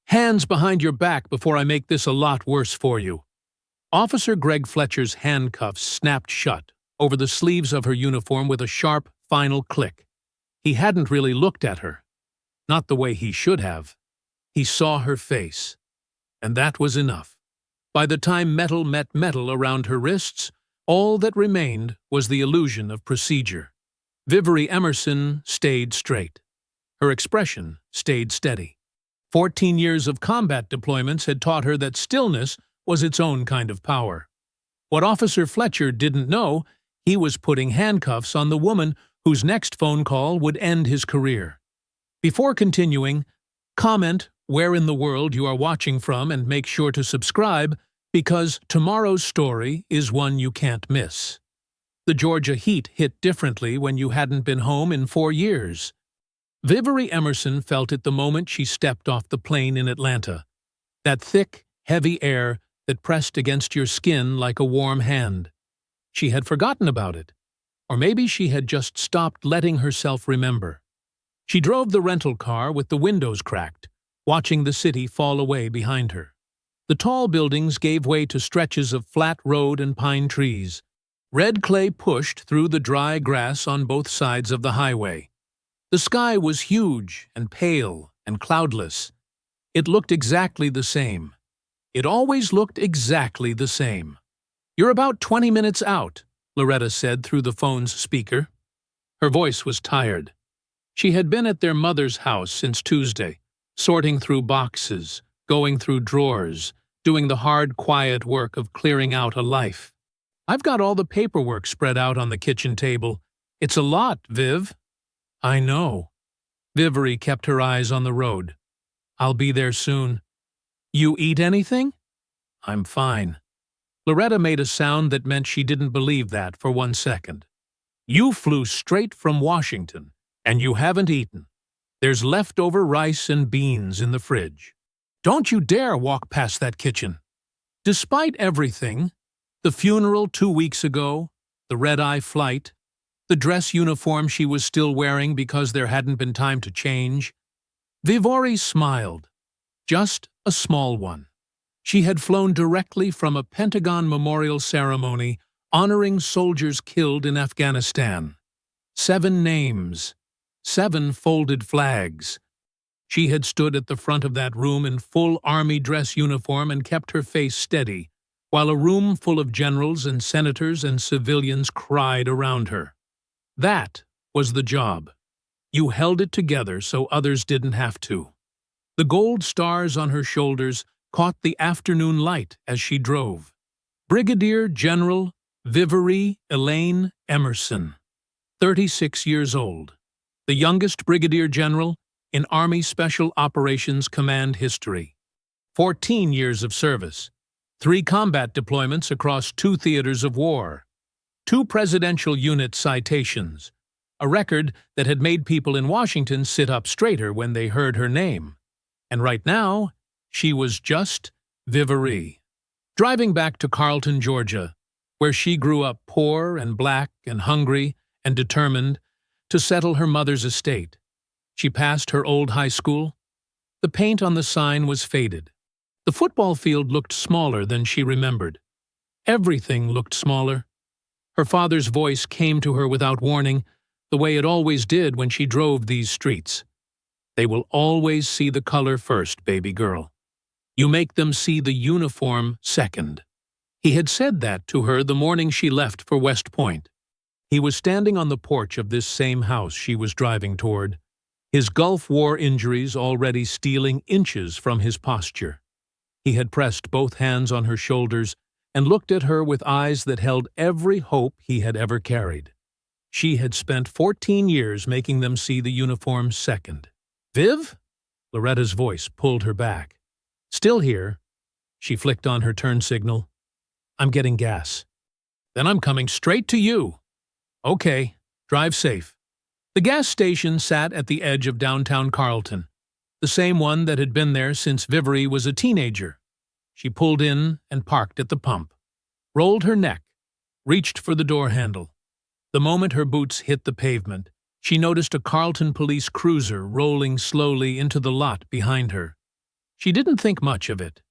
Hands behind your back before I make this a lot worse for you. Officer Greg Fletcher's handcuffs snapped shut over the sleeves of her uniform with a sharp, final click. He hadn't really looked at her. Not the way he should have. He saw her face. And that was enough. By the time metal met metal around her wrists, all that remained was the illusion of procedure. Vivery Emerson stayed straight. Her expression stayed steady. 14 years of combat deployments had taught her that stillness was its own kind of power. What Officer Fletcher didn't know, he was putting handcuffs on the woman whose next phone call would end his career. Before continuing, comment where in the world you are watching from and make sure to subscribe, because tomorrow's story is one you can't miss. The Georgia heat hit differently when you hadn't been home in 4 years. Vivery Emerson felt it the moment she stepped off the plane in Atlanta. That thick, heavy air that pressed against your skin like a warm hand. She had forgotten about it. Or maybe she had just stopped letting herself remember. She drove the rental car with the windows cracked, watching the city fall away behind her. The tall buildings gave way to stretches of flat road and pine trees. Red clay pushed through the dry grass on both sides of the highway. The sky was huge and pale and cloudless. It looked exactly the same. It always looked exactly the same. "You're about 20 minutes out," Loretta said through the phone's speaker. Her voice was tired. She had been at their mother's house since Tuesday, sorting through boxes, going through drawers, doing the hard, quiet work of clearing out a life. "I've got all the paperwork spread out on the kitchen table. It's a lot, Viv." "I know." Vivery kept her eyes on the road. "I'll be there soon." "You eat anything?" "I'm fine." Loretta made a sound that meant she didn't believe that for 1 second. "You flew straight from Washington, and you haven't eaten. There's leftover rice and beans in the fridge. Don't you dare walk past that kitchen." Despite everything, the funeral 2 weeks ago, the red-eye flight, the dress uniform she was still wearing because there hadn't been time to change, Vivery smiled. Just a small one. She had flown directly from a Pentagon memorial ceremony honoring soldiers killed in Afghanistan. 7 names. 7 folded flags. She had stood at the front of that room in full army dress uniform and kept her face steady, while a room full of generals and senators and civilians cried around her. That was the job. You held it together so others didn't have to. The gold stars on her shoulders caught the afternoon light as she drove. Brigadier General Vivery Elaine Emerson, 36 years old, the youngest brigadier general in Army Special Operations Command history. 14 years of service, 3 combat deployments across 2 theaters of war, 2 presidential unit citations, a record that had made people in Washington sit up straighter when they heard her name. And right now, she was just Vivery. Driving back to Carlton, Georgia, where she grew up poor and black and hungry and determined to settle her mother's estate. She passed her old high school. The paint on the sign was faded. The football field looked smaller than she remembered. Everything looked smaller. Her father's voice came to her without warning, the way it always did when she drove these streets. "They will always see the color first, baby girl. You make them see the uniform second." He had said that to her the morning she left for West Point. He was standing on the porch of this same house she was driving toward, his Gulf War injuries already stealing inches from his posture. He had pressed both hands on her shoulders and looked at her with eyes that held every hope he had ever carried. She had spent 14 years making them see the uniform second. "Viv?" Loretta's voice pulled her back. "Still here." She flicked on her turn signal. "I'm getting gas." "Then I'm coming straight to you." "Okay, drive safe." The gas station sat at the edge of downtown Carlton, the same one that had been there since Vivery was a teenager. She pulled in and parked at the pump, rolled her neck, reached for the door handle. The moment her boots hit the pavement, she noticed a Carlton police cruiser rolling slowly into the lot behind her. She didn't think much of it.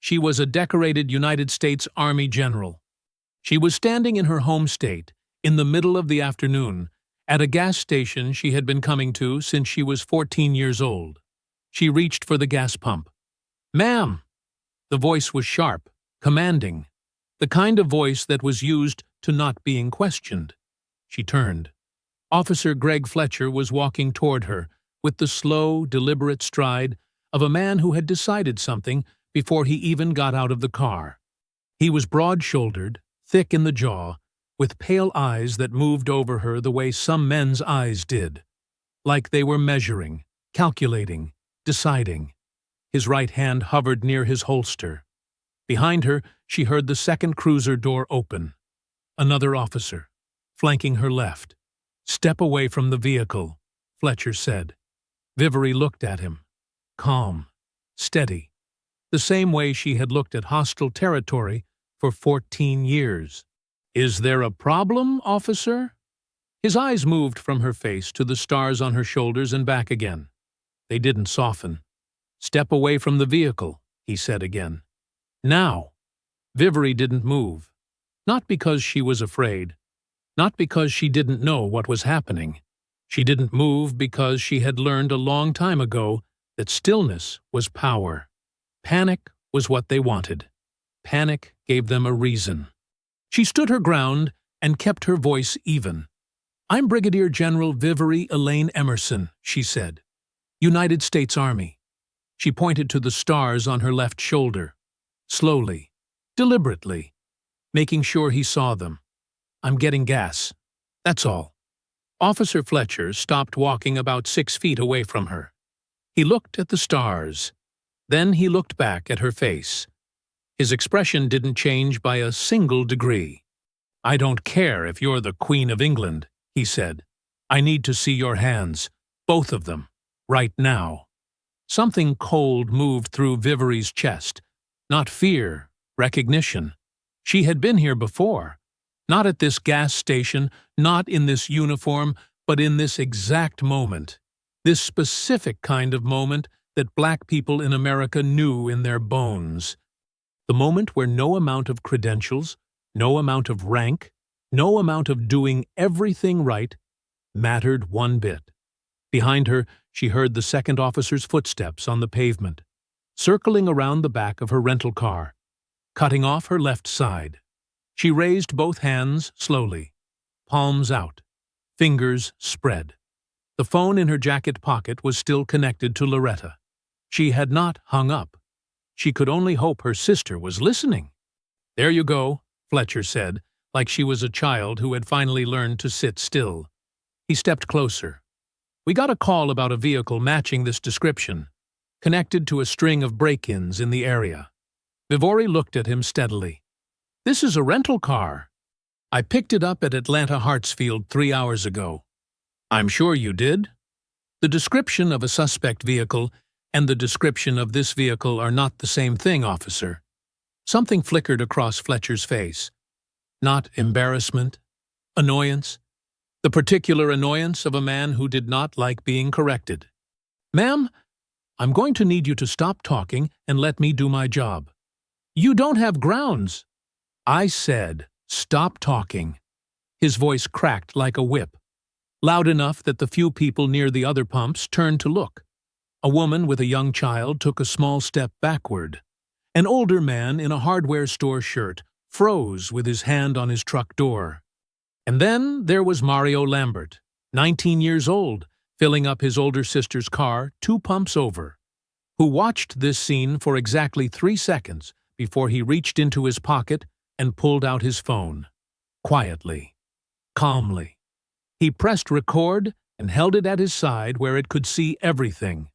She was a decorated United States Army general. She was standing in her home state, in the middle of the afternoon, at a gas station she had been coming to since she was 14 years old. She reached for the gas pump. "Ma'am!" The voice was sharp, commanding, the kind of voice that was used to not being questioned. She turned. Officer Greg Fletcher was walking toward her with the slow, deliberate stride of a man who had decided something before he even got out of the car. He was broad-shouldered, thick in the jaw, with pale eyes that moved over her the way some men's eyes did, like they were measuring, calculating, deciding. His right hand hovered near his holster. Behind her, she heard the second cruiser door open. Another officer, flanking her left. "Step away from the vehicle," Fletcher said. Vivery looked at him. Calm, steady, the same way she had looked at hostile territory for 14 years. "Is there a problem, officer?" His eyes moved from her face to the stars on her shoulders and back again. They didn't soften. "Step away from the vehicle," he said again. "Now." Vivery didn't move. Not because she was afraid. Not because she didn't know what was happening. She didn't move because she had learned a long time ago that stillness was power. Panic was what they wanted. Panic gave them a reason. She stood her ground and kept her voice even. "I'm Brigadier General Vivery Elaine Emerson," she said. "United States Army." She pointed to the stars on her left shoulder. Slowly, deliberately, making sure he saw them. "I'm getting gas. That's all." Officer Fletcher stopped walking about 6 feet away from her. He looked at the stars. Then he looked back at her face. His expression didn't change by a single degree. "I don't care if you're the Queen of England," he said. "I need to see your hands, both of them, right now." Something cold moved through Vivery's chest. Not fear, recognition. She had been here before. Not at this gas station, not in this uniform, but in this exact moment. This specific kind of moment that black people in America knew in their bones. The moment where no amount of credentials, no amount of rank, no amount of doing everything right mattered one bit. Behind her, she heard the second officer's footsteps on the pavement, circling around the back of her rental car, cutting off her left side. She raised both hands slowly, palms out, fingers spread. The phone in her jacket pocket was still connected to Loretta. She had not hung up. She could only hope her sister was listening. "There you go," Fletcher said, like she was a child who had finally learned to sit still. He stepped closer. "We got a call about a vehicle matching this description, connected to a string of break-ins in the area." Vivery looked at him steadily. "This is a rental car. I picked it up at Atlanta Hartsfield 3 hours ago." "I'm sure you did." "The description of a suspect vehicle and the description of this vehicle are not the same thing, officer." Something flickered across Fletcher's face. Not embarrassment, annoyance, the particular annoyance of a man who did not like being corrected. "Ma'am, I'm going to need you to stop talking and let me do my job." "You don't have grounds." "I said, stop talking." His voice cracked like a whip, loud enough that the few people near the other pumps turned to look. A woman with a young child took a small step backward. An older man in a hardware store shirt froze with his hand on his truck door. And then there was Mario Lambert, 19 years old, filling up his older sister's car 2 pumps over, who watched this scene for exactly 3 seconds before he reached into his pocket and pulled out his phone. Quietly, calmly. He pressed record and held it at his side where it could see everything.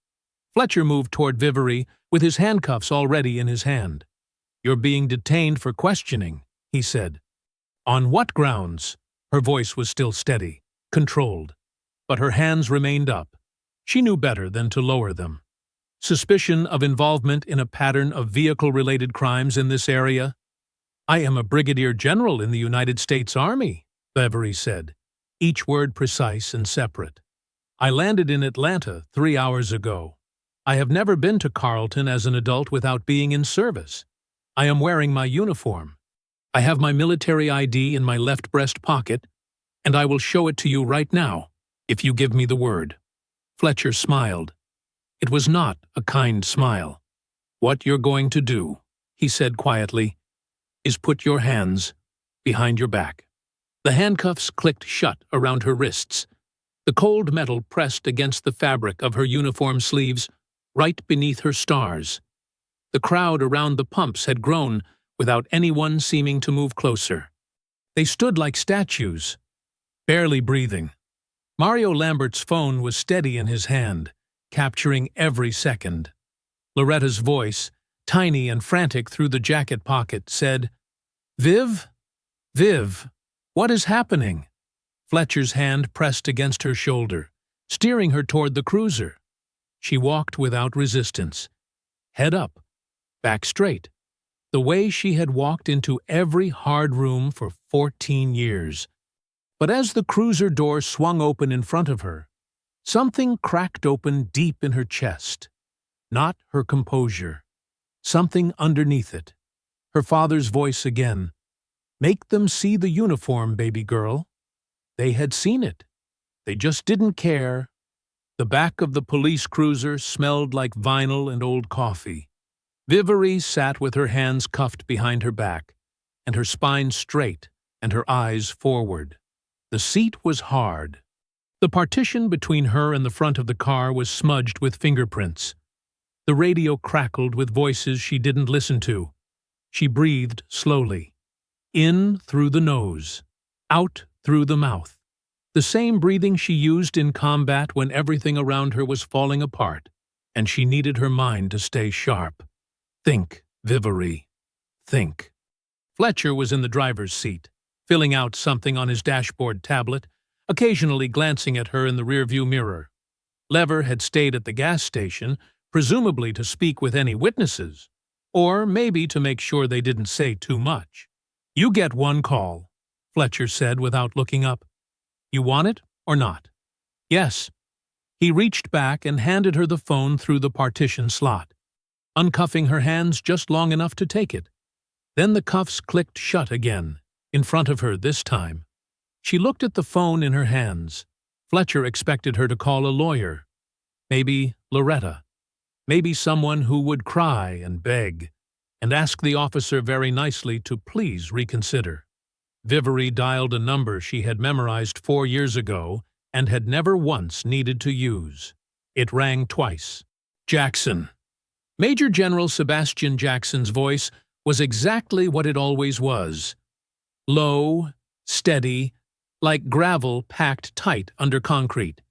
Fletcher moved toward Vivery with his handcuffs already in his hand. "You're being detained for questioning," he said. "On what grounds?" Her voice was still steady, controlled, but her hands remained up. She knew better than to lower them. "Suspicion of involvement in a pattern of vehicle-related crimes in this area?" "I am a brigadier general in the United States Army," Vivery said, each word precise and separate. "I landed in Atlanta 3 hours ago." I have never been to Carlton as an adult without being in service. I am wearing my uniform. I have my military ID in my left breast pocket, and I will show it to you right now, if you give me the word." Fletcher smiled. It was not a kind smile. "What you're going to do," he said quietly, "is put your hands behind your back." The handcuffs clicked shut around her wrists. The cold metal pressed against the fabric of her uniform sleeves, right beneath her stars. The crowd around the pumps had grown without anyone seeming to move closer. They stood like statues, barely breathing. Mario Lambert's phone was steady in his hand, capturing every second. Loretta's voice, tiny and frantic through the jacket pocket, said, "Viv? Viv, what is happening?" Fletcher's hand pressed against her shoulder, steering her toward the cruiser. She walked without resistance, head up, back straight, the way she had walked into every hard room for 14 years. But as the cruiser door swung open in front of her, something cracked open deep in her chest. Not her composure. Something underneath it. Her father's voice again. "Make them see the uniform, baby girl." They had seen it. They just didn't care. The back of the police cruiser smelled like vinyl and old coffee. Vivery sat with her hands cuffed behind her back, and her spine straight and her eyes forward. The seat was hard. The partition between her and the front of the car was smudged with fingerprints. The radio crackled with voices she didn't listen to. She breathed slowly. In through the nose, out through the mouth. The same breathing she used in combat when everything around her was falling apart, and she needed her mind to stay sharp. Think, Vivery. Think. Fletcher was in the driver's seat, filling out something on his dashboard tablet, occasionally glancing at her in the rearview mirror. Lever had stayed at the gas station, presumably to speak with any witnesses, or maybe to make sure they didn't say too much. "You get one call," Fletcher said without looking up. "You want it or not?" "Yes." He reached back and handed her the phone through the partition slot, uncuffing her hands just long enough to take it. Then the cuffs clicked shut again, in front of her this time. She looked at the phone in her hands. Fletcher expected her to call a lawyer. Maybe Loretta. Maybe someone who would cry and beg, and ask the officer very nicely to please reconsider. Vivery dialed a number she had memorized 4 years ago and had never once needed to use. It rang twice. Jackson. Major General Sebastian Jackson's voice was exactly what it always was. Low, steady, like gravel packed tight under concrete.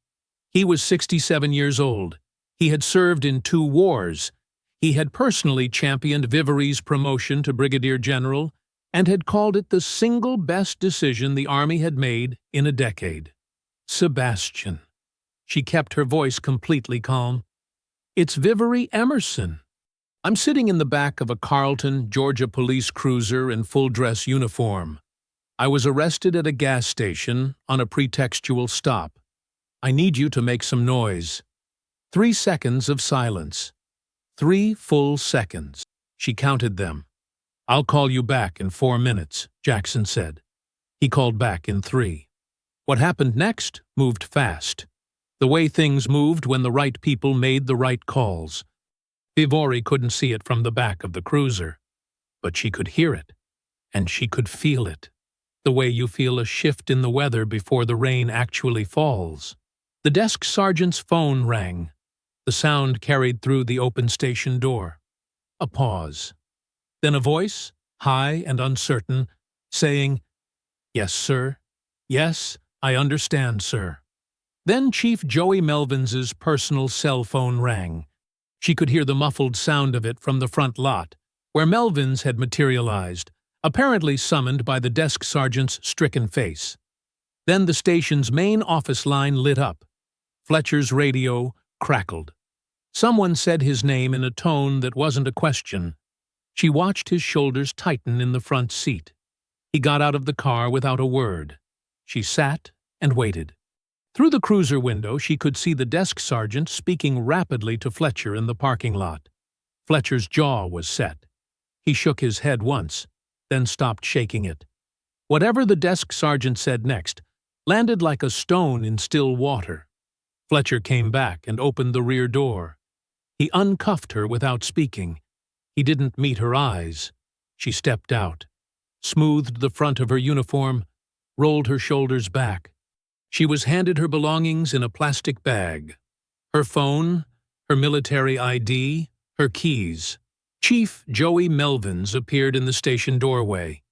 He was 67 years old. He had served in 2 wars. He had personally championed Vivery's promotion to brigadier general and had called it the single best decision the Army had made in a decade. Sebastian. She kept her voice completely calm. "It's Vivery Emerson. I'm sitting in the back of a Carlton, Georgia police cruiser in full-dress uniform. I was arrested at a gas station on a pretextual stop. I need you to make some noise." 3 seconds of silence. 3 full seconds. She counted them. "I'll call you back in 4 minutes," Jackson said. He called back in 3. What happened next moved fast. The way things moved when the right people made the right calls. Vivery couldn't see it from the back of the cruiser, but she could hear it, and she could feel it. The way you feel a shift in the weather before the rain actually falls. The desk sergeant's phone rang. The sound carried through the open station door. A pause. Then a voice, high and uncertain, saying, "Yes, sir. Yes, I understand, sir." Then Chief Joey Melvins's personal cell phone rang. She could hear the muffled sound of it from the front lot, where Melvins had materialized, apparently summoned by the desk sergeant's stricken face. Then the station's main office line lit up. Fletcher's radio crackled. Someone said his name in a tone that wasn't a question. She watched his shoulders tighten in the front seat. He got out of the car without a word. She sat and waited. Through the cruiser window, she could see the desk sergeant speaking rapidly to Fletcher in the parking lot. Fletcher's jaw was set. He shook his head once, then stopped shaking it. Whatever the desk sergeant said next landed like a stone in still water. Fletcher came back and opened the rear door. He uncuffed her without speaking. He didn't meet her eyes. She stepped out, smoothed the front of her uniform, rolled her shoulders back. She was handed her belongings in a plastic bag. Her phone, her military ID, her keys. Chief Joey Melvins appeared in the station doorway.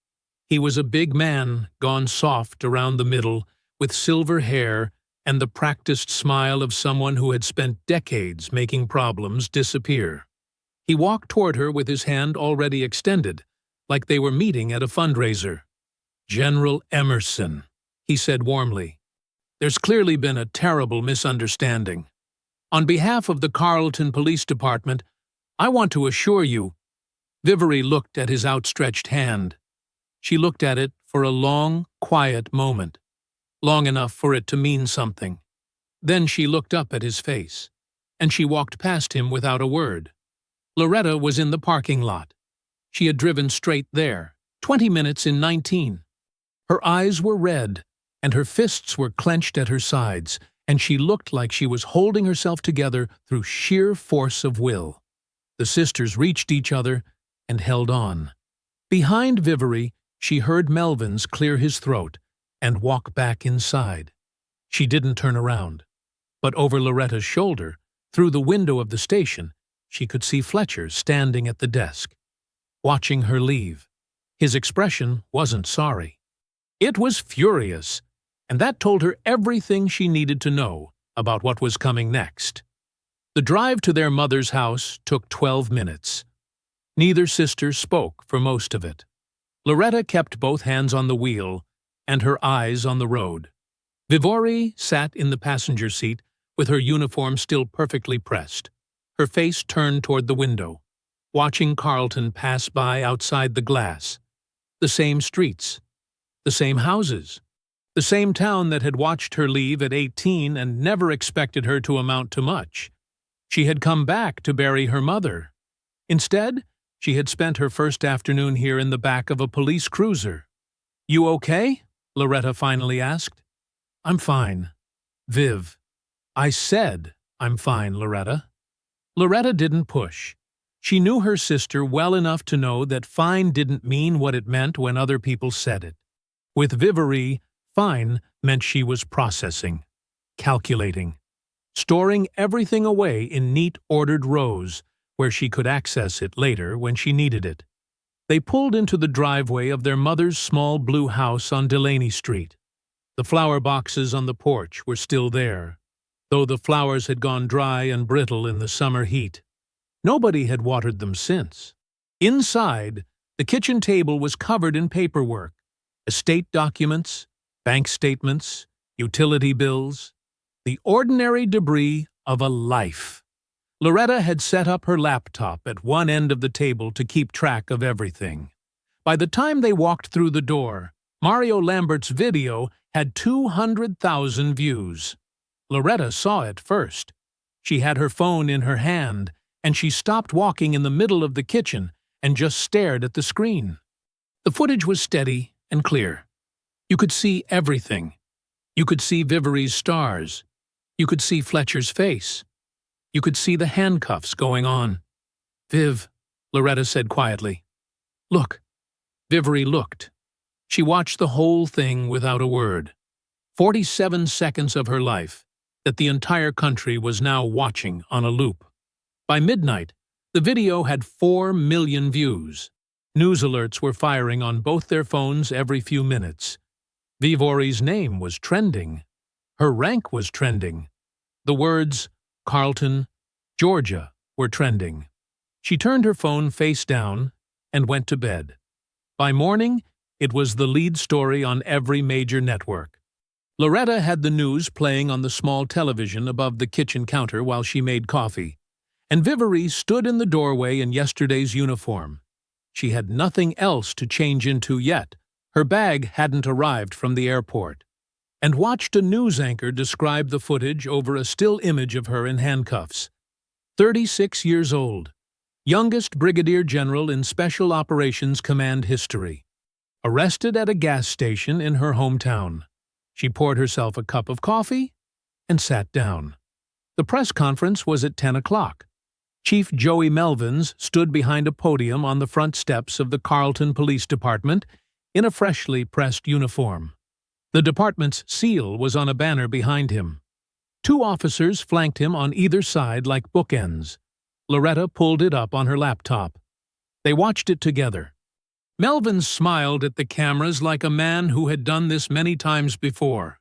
He was a big man, gone soft around the middle, with silver hair and the practiced smile of someone who had spent decades making problems disappear. He walked toward her with his hand already extended, like they were meeting at a fundraiser. "General Emerson," he said warmly. "There's clearly been a terrible misunderstanding. On behalf of the Carleton Police Department, I want to assure you—" Vivery looked at his outstretched hand. She looked at it for a long, quiet moment, long enough for it to mean something. Then she looked up at his face, and she walked past him without a word. Loretta was in the parking lot. She had driven straight there, 20 minutes in 19. Her eyes were red, and her fists were clenched at her sides, and she looked like she was holding herself together through sheer force of will. The sisters reached each other and held on. Behind Vivery, she heard Melvins clear his throat and walk back inside. She didn't turn around, but over Loretta's shoulder, through the window of the station, she could see Fletcher standing at the desk, watching her leave. His expression wasn't sorry. It was furious, and that told her everything she needed to know about what was coming next. The drive to their mother's house took 12 minutes. Neither sister spoke for most of it. Loretta kept both hands on the wheel and her eyes on the road. Vivery sat in the passenger seat with her uniform still perfectly pressed, her face turned toward the window, watching Carleton pass by outside the glass. The same streets, the same houses, the same town that had watched her leave at 18 and never expected her to amount to much. She had come back to bury her mother. Instead, she had spent her first afternoon here in the back of a police cruiser. "You okay?" Loretta finally asked. "I'm fine." "Viv." "I said I'm fine, Loretta." Loretta didn't push. She knew her sister well enough to know that fine didn't mean what it meant when other people said it. With Vivery, fine meant she was processing, calculating, storing everything away in neat, ordered rows where she could access it later when she needed it. They pulled into the driveway of their mother's small blue house on Delaney Street. The flower boxes on the porch were still there, though the flowers had gone dry and brittle in the summer heat. Nobody had watered them since. Inside, the kitchen table was covered in paperwork, estate documents, bank statements, utility bills, the ordinary debris of a life. Loretta had set up her laptop at one end of the table to keep track of everything. By the time they walked through the door, Mario Lambert's video had 200,000 views. Loretta saw it first. She had her phone in her hand, and she stopped walking in the middle of the kitchen and just stared at the screen. The footage was steady and clear. You could see everything. You could see Vivery's stars. You could see Fletcher's face. You could see the handcuffs going on. "Viv," Loretta said quietly. "Look." Vivery looked. She watched the whole thing without a word. 47 seconds of her life that the entire country was now watching on a loop. By midnight, the video had 4 million views. News alerts were firing on both their phones every few minutes. Vivery's name was trending. Her rank was trending. The words, Carleton, Georgia, were trending. She turned her phone face down and went to bed. By morning, it was the lead story on every major network. Loretta had the news playing on the small television above the kitchen counter while she made coffee, and Vivery stood in the doorway in yesterday's uniform. She had nothing else to change into yet. Her bag hadn't arrived from the airport. and watched a news anchor describe the footage over a still image of her in handcuffs. 36 years old, youngest brigadier general in Special Operations Command history. Arrested at a gas station in her hometown. She poured herself a cup of coffee and sat down. The press conference was at 10 o'clock. Chief Joey Melvins stood behind a podium on the front steps of the Carleton Police Department in a freshly pressed uniform. The department's seal was on a banner behind him. 2 officers flanked him on either side like bookends. Loretta pulled it up on her laptop. They watched it together. Melvins smiled at the cameras like a man who had done this many times before.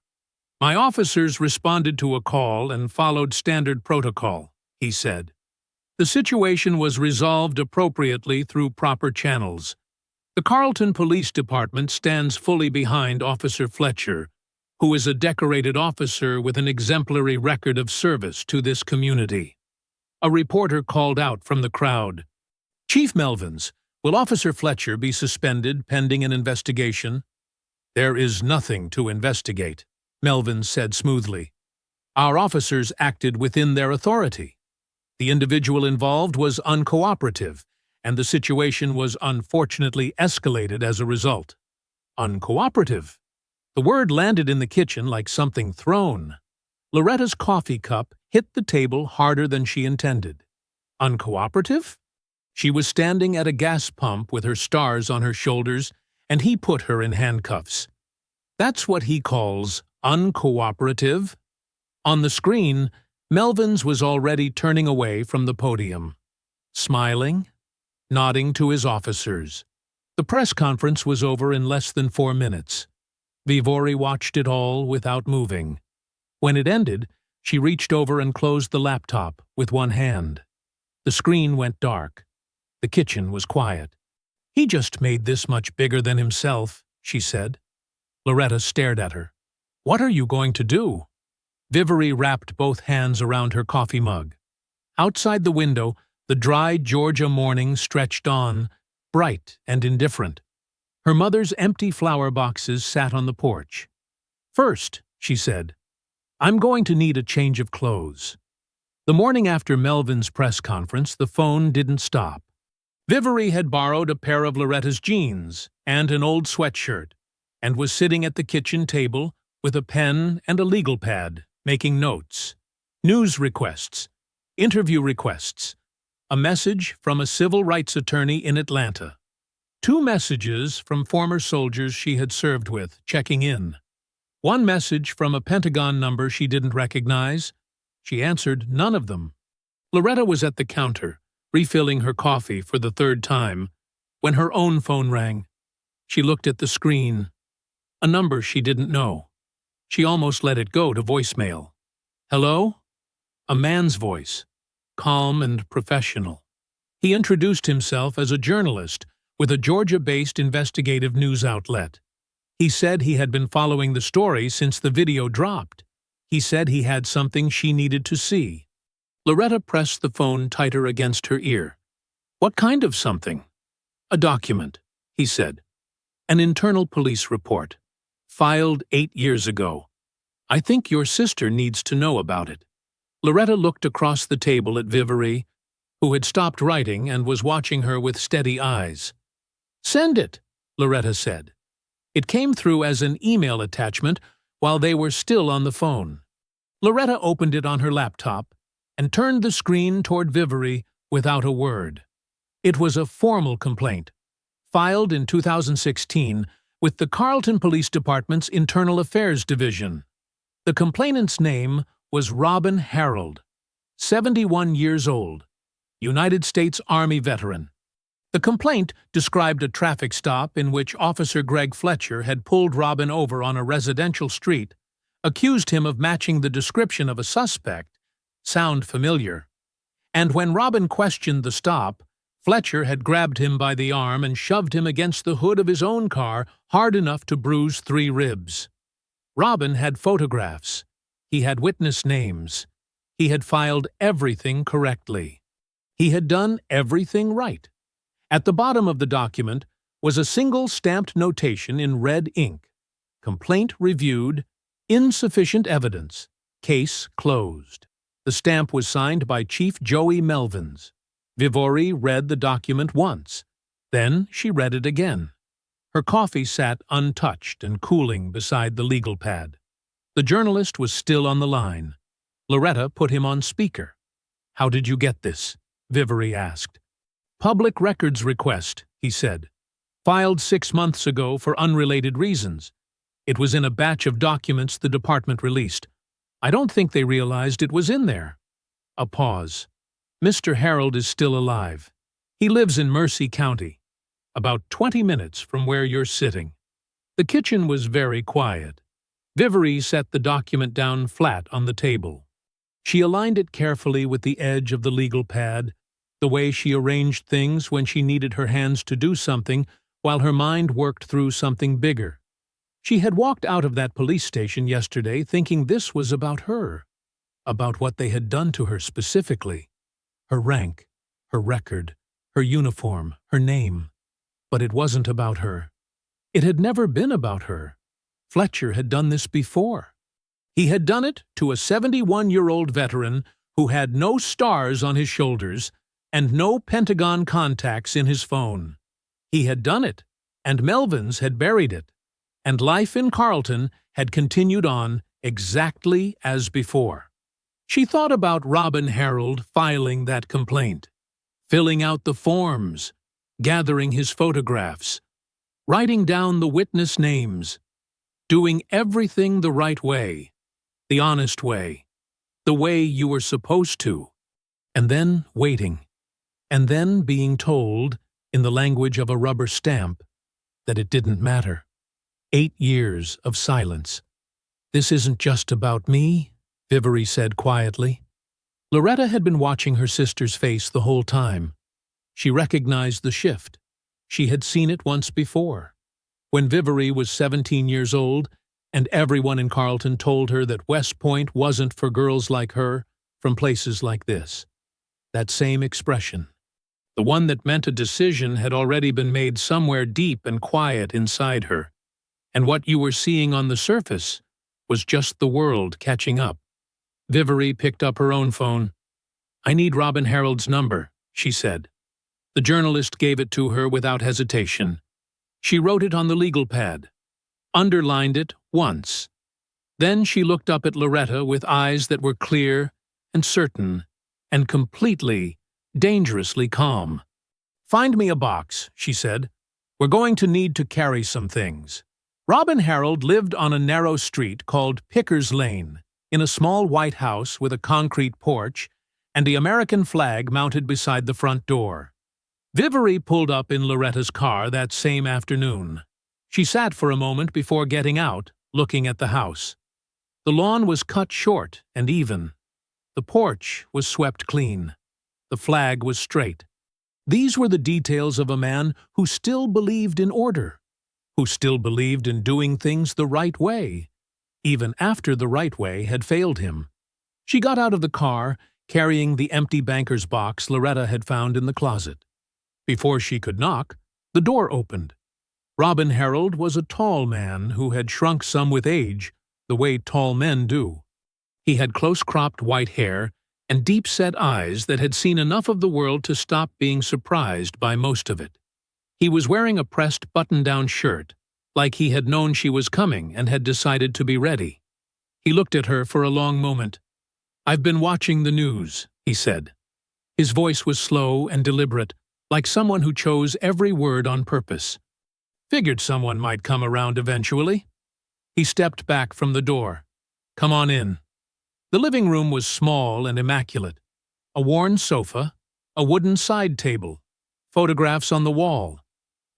"My officers responded to a call and followed standard protocol," he said. "The situation was resolved appropriately through proper channels. The Carleton Police Department stands fully behind Officer Fletcher, who is a decorated officer with an exemplary record of service to this community." A reporter called out from the crowd, "Chief Melvins, will Officer Fletcher be suspended pending an investigation?" "There is nothing to investigate," Melvins said smoothly. "Our officers acted within their authority. The individual involved was uncooperative, and the situation was unfortunately escalated as a result." Uncooperative? The word landed in the kitchen like something thrown. Loretta's coffee cup hit the table harder than she intended. Uncooperative? She was standing at a gas pump with her stars on her shoulders, and he put her in handcuffs. That's what he calls uncooperative? On the screen, Melvins was already turning away from the podium, smiling, nodding to his officers. The press conference was over in less than 4 minutes. Vivori watched it all without moving. When it ended, she reached over and closed the laptop with one hand. The screen went dark. The kitchen was quiet. "He just made this much bigger than himself," she said. Loretta stared at her. "What are you going to do?" Vivori wrapped both hands around her coffee mug. Outside the window, the dry Georgia morning stretched on, bright and indifferent. Her mother's empty flower boxes sat on the porch. "First," she said, "I'm going to need a change of clothes." The morning after Melvin's press conference, the phone didn't stop. Vivori had borrowed a pair of Loretta's jeans and an old sweatshirt, and was sitting at the kitchen table with a pen and a legal pad, making notes. News requests, interview requests, a message from a civil rights attorney in Atlanta. 2 messages from former soldiers she had served with, checking in. 1 message from a Pentagon number she didn't recognize. She answered none of them. Loretta was at the counter, refilling her coffee for the 3rd time, when her own phone rang. She looked at the screen. A number she didn't know. She almost let it go to voicemail. "Hello?" A man's voice, calm and professional. He introduced himself as a journalist with a Georgia-based investigative news outlet. He said he had been following the story since the video dropped. He said he had something she needed to see. Loretta pressed the phone tighter against her ear. "What kind of something?" "A document," he said. "An internal police report. Filed 8 years ago. I think your sister needs to know about it." Loretta looked across the table at Vivori, who had stopped writing and was watching her with steady eyes. "Send it," Loretta said. It came through as an email attachment while they were still on the phone. Loretta opened it on her laptop and turned the screen toward Vivori without a word. It was a formal complaint, filed in 2016 with the Carleton Police Department's Internal Affairs Division. The complainant's name was Robin Harold, 71 years old, United States Army veteran. The complaint described a traffic stop in which Officer Greg Fletcher had pulled Robin over on a residential street, accused him of matching the description of a suspect, sound familiar, and when Robin questioned the stop, Fletcher had grabbed him by the arm and shoved him against the hood of his own car hard enough to bruise 3 ribs. Robin had photographs. He had witness names. He had filed everything correctly. He had done everything right. At the bottom of the document was a single stamped notation in red ink. Complaint reviewed, Insufficient evidence. Case closed. The stamp was signed by Chief Joey Melvins. Vivori read the document once. Then she read it again. Her coffee sat untouched and cooling beside the legal pad. The journalist was still on the line. Loretta put him on speaker. "How did you get this?" Vivori asked. "Public records request," he said. "Filed 6 months ago for unrelated reasons. It was in a batch of documents the department released. I don't think they realized it was in there." A pause. "Mr. Harold is still alive. He lives in Mercy County, about 20 minutes from where you're sitting." The kitchen was very quiet. Vivori set the document down flat on the table. She aligned it carefully with the edge of the legal pad, the way she arranged things when she needed her hands to do something while her mind worked through something bigger. She had walked out of that police station yesterday thinking this was about her, about what they had done to her specifically. Her rank, her record, her uniform, her name. But it wasn't about her. It had never been about her. Fletcher had done this before. He had done it to a 71-year-old veteran who had no stars on his shoulders and no Pentagon contacts in his phone. He had done it, and Melvins had buried it, and life in Carlton had continued on exactly as before. She thought about Robin Harold filing that complaint, filling out the forms, gathering his photographs, writing down the witness names, doing everything the right way, the honest way, the way you were supposed to, and then waiting, and then being told, in the language of a rubber stamp, that it didn't matter. 8 years of silence. "This isn't just about me," Vivori said quietly. Loretta had been watching her sister's face the whole time. She recognized the shift. She had seen it once before, when Vivori was 17 years old and everyone in Carlton told her that West Point wasn't for girls like her from places like this. That same expression. The one that meant a decision had already been made somewhere deep and quiet inside her, and what you were seeing on the surface was just the world catching up. Vivori picked up her own phone. "I need Robin Harold's number," she said. The journalist gave it to her without hesitation. She wrote it on the legal pad, underlined it once. Then she looked up at Loretta with eyes that were clear and certain and completely, dangerously calm. "Find me a box," she said. "We're going to need to carry some things." Robin Harold lived on a narrow street called Pickers Lane, in a small white house with a concrete porch and the American flag mounted beside the front door. Vivori pulled up in Loretta's car that same afternoon. She sat for a moment before getting out, looking at the house. The lawn was cut short and even. The porch was swept clean. The flag was straight. These were the details of a man who still believed in order, who still believed in doing things the right way, even after the right way had failed him. She got out of the car, carrying the empty banker's box Loretta had found in the closet. Before she could knock, the door opened. Robin Harold was a tall man who had shrunk some with age, the way tall men do. He had close-cropped white hair and deep-set eyes that had seen enough of the world to stop being surprised by most of it. He was wearing a pressed button-down shirt, like he had known she was coming and had decided to be ready. He looked at her for a long moment. "I've been watching the news," he said. His voice was slow and deliberate, like someone who chose every word on purpose. "Figured someone might come around eventually." He stepped back from the door. "Come on in." The living room was small and immaculate. A worn sofa, a wooden side table, photographs on the wall.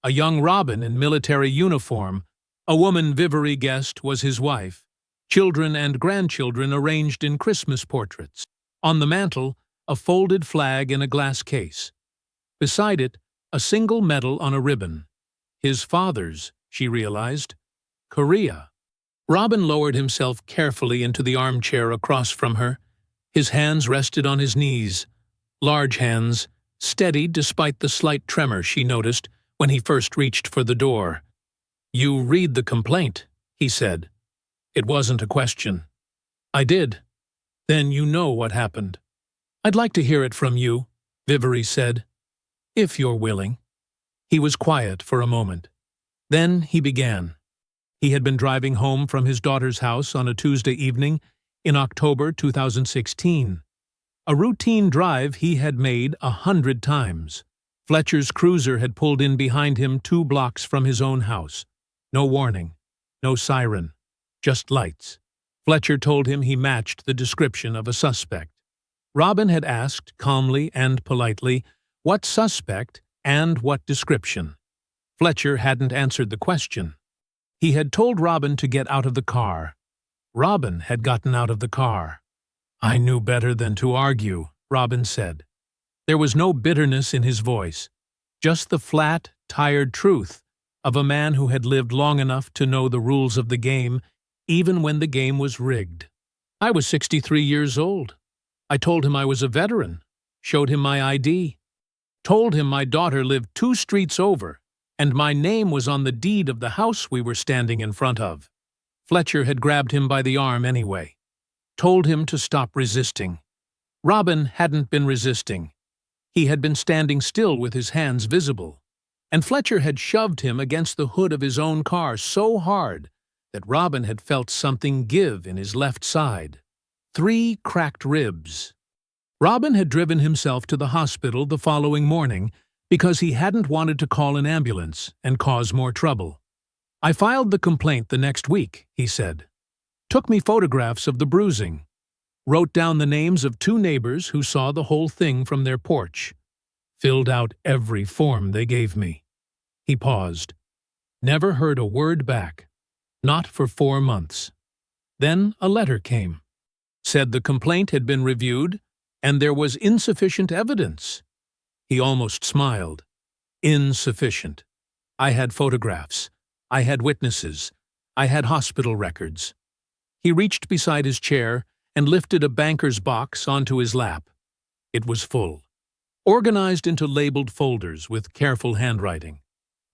A young Robin in military uniform, a woman Vivori guessed was his wife, children and grandchildren arranged in Christmas portraits. On the mantel, a folded flag in a glass case. Beside it, a single medal on a ribbon. His father's, she realized. Korea. Robin lowered himself carefully into the armchair across from her. His hands rested on his knees. Large hands, steady despite the slight tremor she noticed when he first reached for the door. "You read the complaint," he said. It wasn't a question. I did. Then you know what happened. I'd like to hear it from you, Vivery said, if you're willing. He was quiet for a moment. Then he began. He had been driving home from his daughter's house on a Tuesday evening in October 2016. A routine drive he had made 100 times. Fletcher's cruiser had pulled in behind him 2 blocks from his own house. No warning, no siren, just lights. Fletcher told him he matched the description of a suspect. Robin had asked, calmly and politely, what suspect and what description. Fletcher hadn't answered the question. He had told Robin to get out of the car. Robin had gotten out of the car. I knew better than to argue, Robin said. There was no bitterness in his voice, just the flat, tired truth of a man who had lived long enough to know the rules of the game, even when the game was rigged. I was 63 years old. I told him I was a veteran, showed him my ID, told him my daughter lived 2 streets over, and my name was on the deed of the house we were standing in front of. Fletcher had grabbed him by the arm anyway, told him to stop resisting. Robin hadn't been resisting. He had been standing still with his hands visible, and Fletcher had shoved him against the hood of his own car so hard that Robin had felt something give in his left side. 3 cracked ribs. Robin had driven himself to the hospital the following morning because he hadn't wanted to call an ambulance and cause more trouble. I filed the complaint the next week, he said. Took me photographs of the bruising. Wrote down the names of 2 neighbors who saw the whole thing from their porch. Filled out every form they gave me. He paused. Never heard a word back. Not for 4 months. Then a letter came. Said the complaint had been reviewed and there was insufficient evidence. He almost smiled. Insufficient. I had photographs. I had witnesses. I had hospital records. He reached beside his chair and lifted a banker's box onto his lap. It was full, organized into labeled folders with careful handwriting.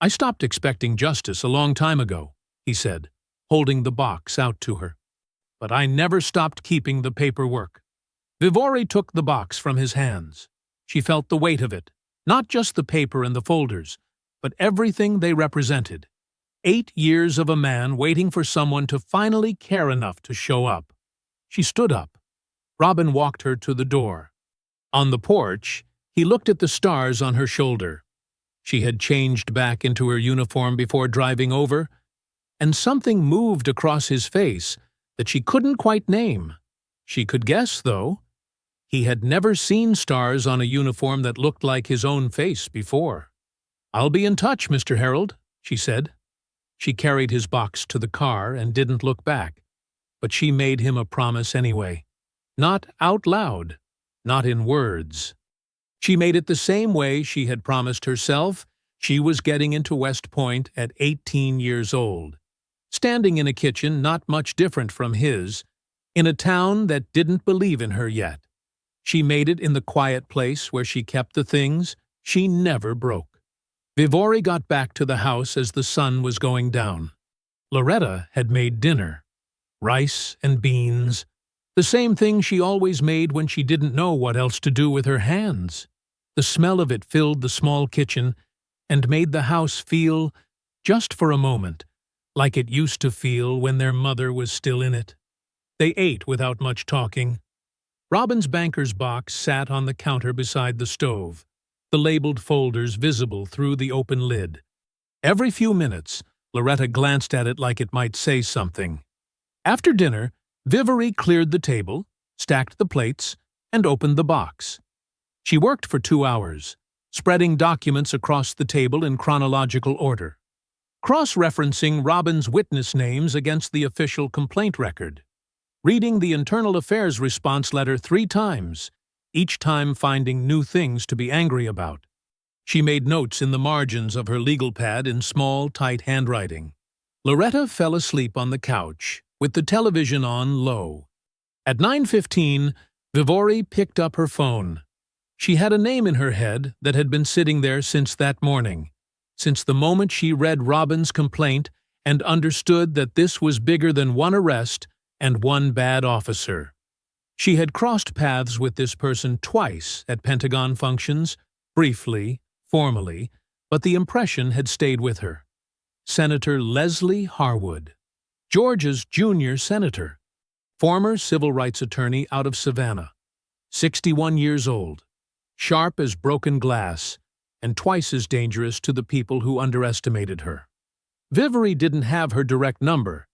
I stopped expecting justice a long time ago, he said, holding the box out to her. But I never stopped keeping the paperwork. Vivery took the box from his hands. She felt the weight of it, not just the paper and the folders, but everything they represented. 8 years of a man waiting for someone to finally care enough to show up. She stood up. Robin walked her to the door. On the porch, he looked at the stars on her shoulder. She had changed back into her uniform before driving over, and something moved across his face that she couldn't quite name. She could guess, though. He had never seen stars on a uniform that looked like his own face before. I'll be in touch, Mr. Harold, she said. She carried his box to the car and didn't look back, but she made him a promise anyway. Not out loud, not in words. She made it the same way she had promised herself she was getting into West Point at 18 years old, standing in a kitchen not much different from his, in a town that didn't believe in her yet. She made it in the quiet place where she kept the things she never broke. Vivery got back to the house as the sun was going down. Loretta had made dinner. Rice and beans, the same thing she always made when she didn't know what else to do with her hands. The smell of it filled the small kitchen and made the house feel, just for a moment, like it used to feel when their mother was still in it. They ate without much talking. Robin's banker's box sat on the counter beside the stove, the labeled folders visible through the open lid. Every few minutes, Loretta glanced at it like it might say something. After dinner, Vivery cleared the table, stacked the plates, and opened the box. She worked for 2 hours, spreading documents across the table in chronological order, cross-referencing Robin's witness names against the official complaint record, reading the Internal Affairs response letter 3 times, each time finding new things to be angry about. She made notes in the margins of her legal pad in small, tight handwriting. Loretta fell asleep on the couch, with the television on low. At 9:15, Vivery picked up her phone. She had a name in her head that had been sitting there since that morning, since the moment she read Robin's complaint and understood that this was bigger than one arrest and one bad officer. She had crossed paths with this person twice at Pentagon functions, briefly, formally, but the impression had stayed with her. Senator Leslie Harwood, Georgia's junior senator, former civil rights attorney out of Savannah, 61 years old, sharp as broken glass, and twice as dangerous to the people who underestimated her. Vivery didn't have her direct number,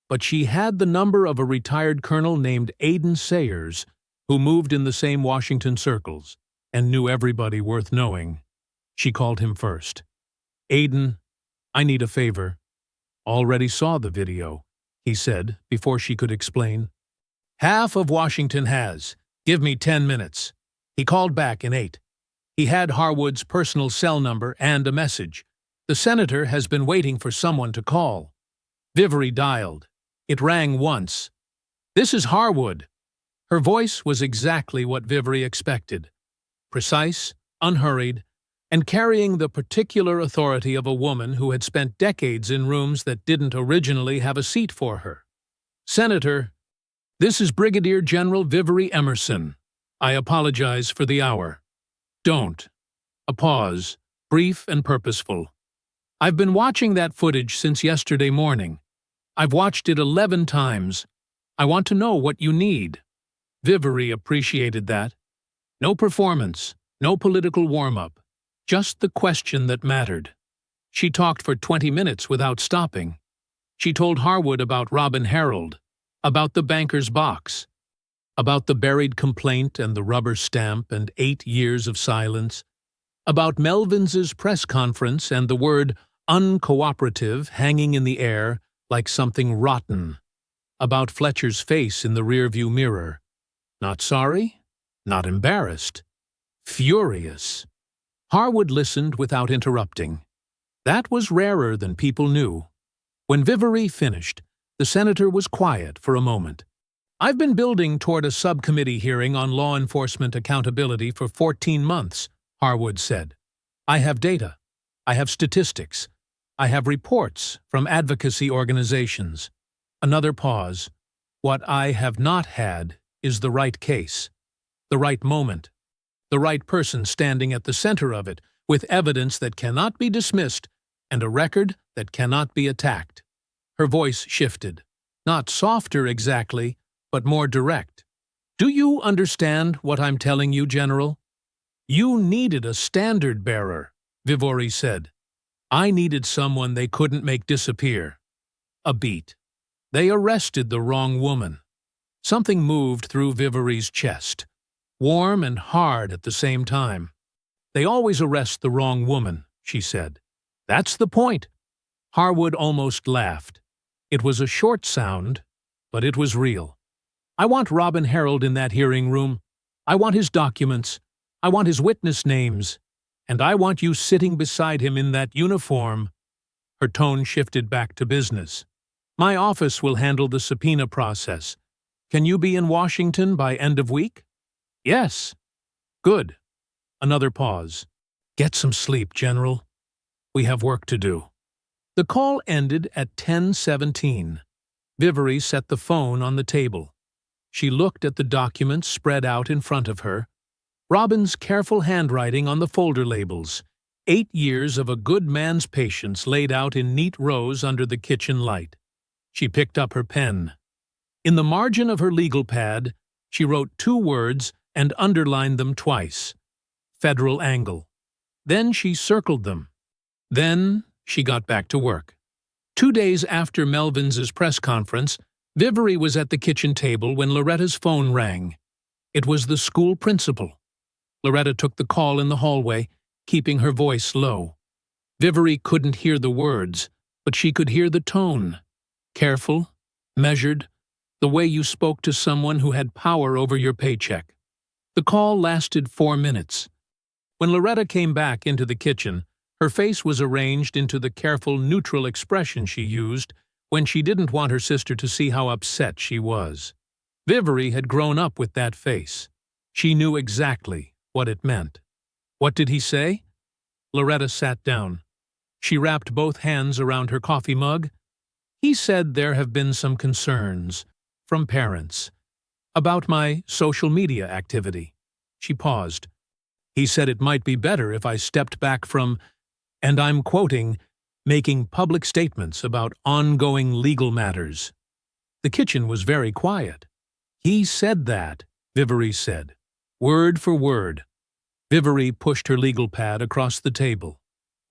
but she had the number of a retired colonel named Aiden Sayers, who moved in the same Washington circles and knew everybody worth knowing. She called him first. "Aiden, I need a favor." "Already saw the video," he said before she could explain. "Half of Washington has. Give me 10 minutes. He called back in 8. He had Harwood's personal cell number and a message. The senator has been waiting for someone to call. Vivery dialed. It rang once. "This is Harwood." Her voice was exactly what Vivery expected. Precise, unhurried, and carrying the particular authority of a woman who had spent decades in rooms that didn't originally have a seat for her. "Senator, this is Brigadier General Vivery Emerson. I apologize for the hour." "Don't." A pause, brief and purposeful. "I've been watching that footage since yesterday morning. I've watched it 11 times. I want to know what you need." Vivery appreciated that. No performance, no political warm-up, just the question that mattered. She talked for 20 minutes without stopping. She told Harwood about Robin Harold, about the banker's box, about the buried complaint and the rubber stamp and 8 years of silence, about Melvins's press conference and the word uncooperative hanging in the air like something rotten, about Fletcher's face in the rearview mirror. Not sorry, not embarrassed, furious. Harwood listened without interrupting. That was rarer than people knew. When Vivery finished, the senator was quiet for a moment. "I've been building toward a subcommittee hearing on law enforcement accountability for 14 months, Harwood said. "I have data. I have statistics. I have reports from advocacy organizations." Another pause. "What I have not had is the right case, the right moment, the right person standing at the center of it, with evidence that cannot be dismissed and a record that cannot be attacked." Her voice shifted. Not softer exactly, but more direct. "Do you understand what I'm telling you, General? You needed a standard-bearer," Vivery said. "I needed someone they couldn't make disappear." A beat. They arrested the wrong woman. Something moved through Vivery's chest, warm and hard at the same time. "They always arrest the wrong woman," she said. "That's the point." Harwood almost laughed. It was a short sound, but it was real. "I want Robin Harold in that hearing room. I want his documents. I want his witness names. And I want you sitting beside him in that uniform." Her tone shifted back to business. "My office will handle the subpoena process. Can you be in Washington by end of week?" "Yes." "Good." Another pause. "Get some sleep, General. We have work to do." The call ended at 10:17. Vivery set the phone on the table. She looked at the documents spread out in front of her. Robin's careful handwriting on the folder labels. 8 years of a good man's patience laid out in neat rows under the kitchen light. She picked up her pen. In the margin of her legal pad, she wrote 2 words and underlined them twice. Federal angle. Then she circled them. Then she got back to work. 2 days after Melvins's press conference, Vivery was at the kitchen table when Loretta's phone rang. It was the school principal. Loretta took the call in the hallway, keeping her voice low. Vivery couldn't hear the words, but she could hear the tone. Careful, measured, the way you spoke to someone who had power over your paycheck. The call lasted 4 minutes. When Loretta came back into the kitchen, her face was arranged into the careful, neutral expression she used when she didn't want her sister to see how upset she was. Vivery had grown up with that face. She knew exactly what it meant. "What did he say?" Loretta sat down. She wrapped both hands around her coffee mug. He said there have been some concerns from parents about my social media activity. She paused. He said it might be better if I stepped back from, and I'm quoting, making public statements about ongoing legal matters. The kitchen was very quiet. He said that, Vivere said, word for word. Vivere pushed her legal pad across the table.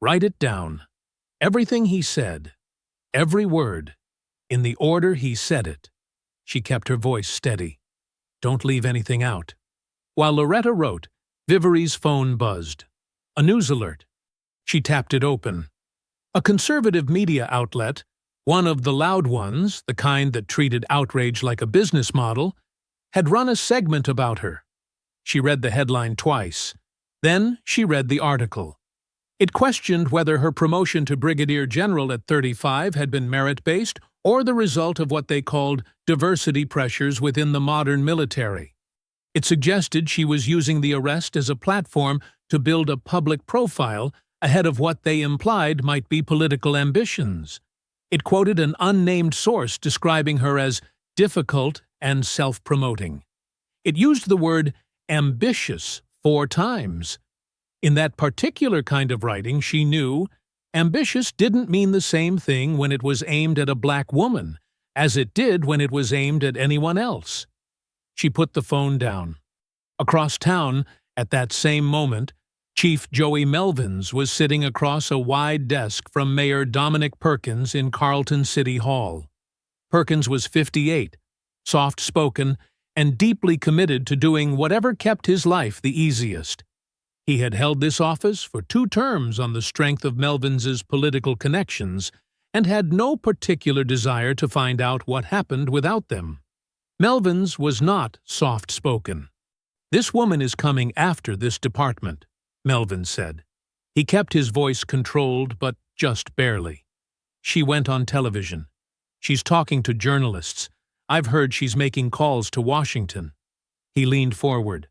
Write it down. Everything he said. Every word. In the order he said it. She kept her voice steady. Don't leave anything out. While Loretta wrote, Vivere's phone buzzed. A news alert. She tapped it open. A conservative media outlet, one of the loud ones, the kind that treated outrage like a business model, had run a segment about her. She read the headline twice. Then she read the article. It questioned whether her promotion to brigadier general at 35 had been merit-based or the result of what they called diversity pressures within the modern military. It suggested she was using the arrest as a platform to build a public profile ahead of what they implied might be political ambitions. It quoted an unnamed source describing her as difficult and self-promoting. It used the word ambitious 4 times. In that particular kind of writing, she knew, ambitious didn't mean the same thing when it was aimed at a black woman as it did when it was aimed at anyone else. She put the phone down. Across town, at that same moment, Chief Joey Melvins was sitting across a wide desk from Mayor Dominic Perkins in Carlton City Hall. Perkins was 58, soft-spoken, and deeply committed to doing whatever kept his life the easiest. He had held this office for 2 terms on the strength of Melvins's political connections and had no particular desire to find out what happened without them. Melvins was not soft-spoken. This woman is coming after this department, Melvins said. He kept his voice controlled, but just barely. She went on television. She's talking to journalists. I've heard she's making calls to Washington. He leaned forward.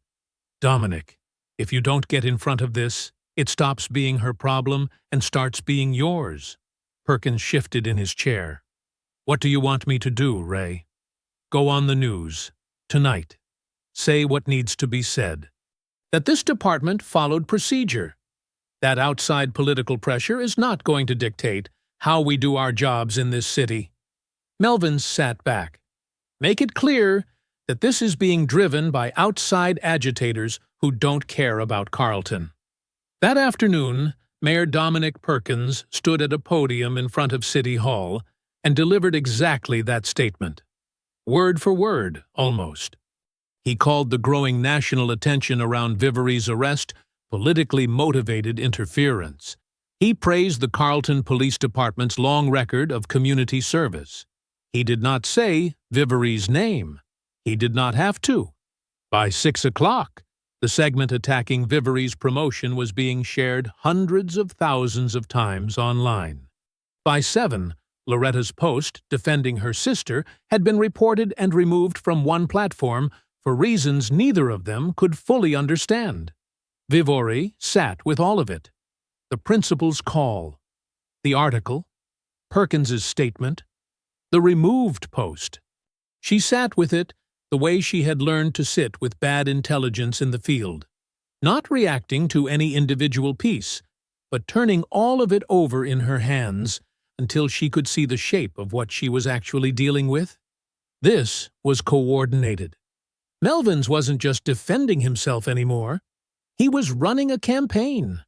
Dominic, if you don't get in front of this, it stops being her problem and starts being yours. Perkins shifted in his chair. What do you want me to do, Ray? Go on the news. Tonight. Say what needs to be said. That this department followed procedure. That outside political pressure is not going to dictate how we do our jobs in this city. Melvins sat back. Make it clear that this is being driven by outside agitators who don't care about Carlton. That afternoon, Mayor Dominic Perkins stood at a podium in front of City Hall and delivered exactly that statement. Word for word, almost. He called the growing national attention around Vivere's arrest politically motivated interference. He praised the Carlton Police Department's long record of community service. He did not say Vivere's name. He did not have to. By 6 o'clock, the segment attacking Vivere's promotion was being shared hundreds of thousands of times online. By 7, Loretta's post defending her sister had been reported and removed from one platform for reasons neither of them could fully understand. Vivere sat with all of it. The principal's call, the article, Perkins's statement, the removed post. She sat with it the way she had learned to sit with bad intelligence in the field, not reacting to any individual piece, but turning all of it over in her hands until she could see the shape of what she was actually dealing with. This was coordinated. Melvins wasn't just defending himself anymore. He was running a campaign.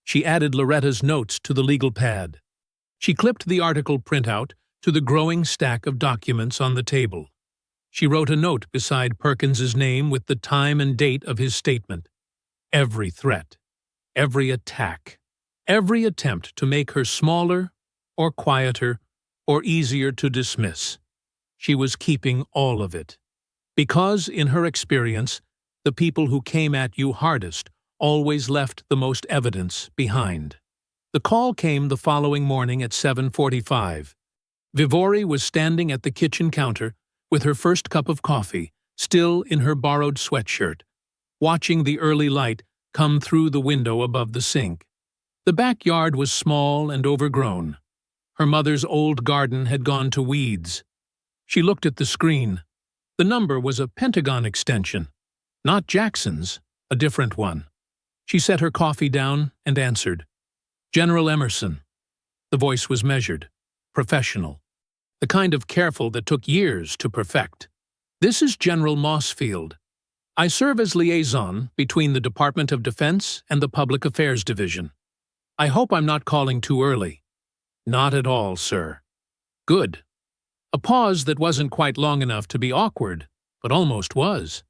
She added Loretta's notes to the legal pad. She clipped the article printout to the growing stack of documents on the table. She wrote a note beside Perkins's name with the time and date of his statement. Every threat, every attack, every attempt to make her smaller or quieter or easier to dismiss. She was keeping all of it. Because, in her experience, the people who came at you hardest always left the most evidence behind. The call came the following morning at 7:45. Vivere was standing at the kitchen counter with her first cup of coffee, still in her borrowed sweatshirt, watching the early light come through the window above the sink. The backyard was small and overgrown. Her mother's old garden had gone to weeds. She looked at the screen. The number was a Pentagon extension. Not Jackson's, a different one. She set her coffee down and answered. General Emerson. The voice was measured, professional, the kind of careful that took years to perfect. This is General Mossfield. I serve as liaison between the Department of Defense and the Public Affairs Division. I hope I'm not calling too early. Not at all, sir. Good. A pause that wasn't quite long enough to be awkward, but almost was.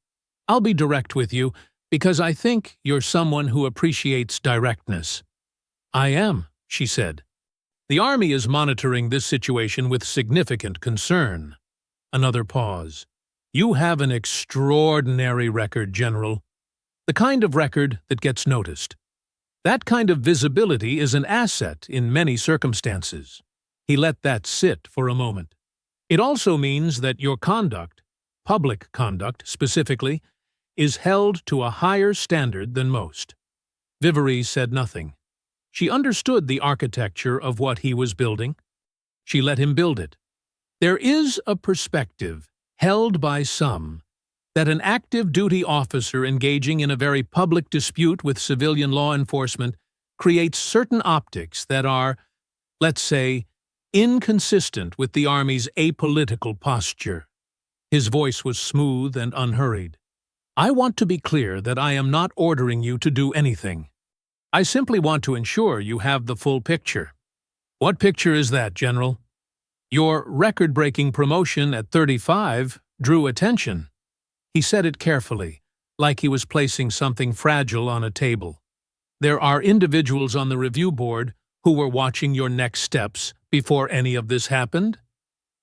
I'll be direct with you, because I think you're someone who appreciates directness. I am, she said. The Army is monitoring this situation with significant concern. Another pause. You have an extraordinary record, General. The kind of record that gets noticed. That kind of visibility is an asset in many circumstances. He let that sit for a moment. It also means that your conduct, public conduct specifically, is held to a higher standard than most. Vivere said nothing. She understood the architecture of what he was building. She let him build it. There is a perspective, held by some, that an active duty officer engaging in a very public dispute with civilian law enforcement creates certain optics that are, let's say, inconsistent with the Army's apolitical posture. His voice was smooth and unhurried. I want to be clear that I am not ordering you to do anything. I simply want to ensure you have the full picture. What picture is that, General? Your record-breaking promotion at 35 drew attention. He said it carefully, like he was placing something fragile on a table. There are individuals on the review board who were watching your next steps before any of this happened.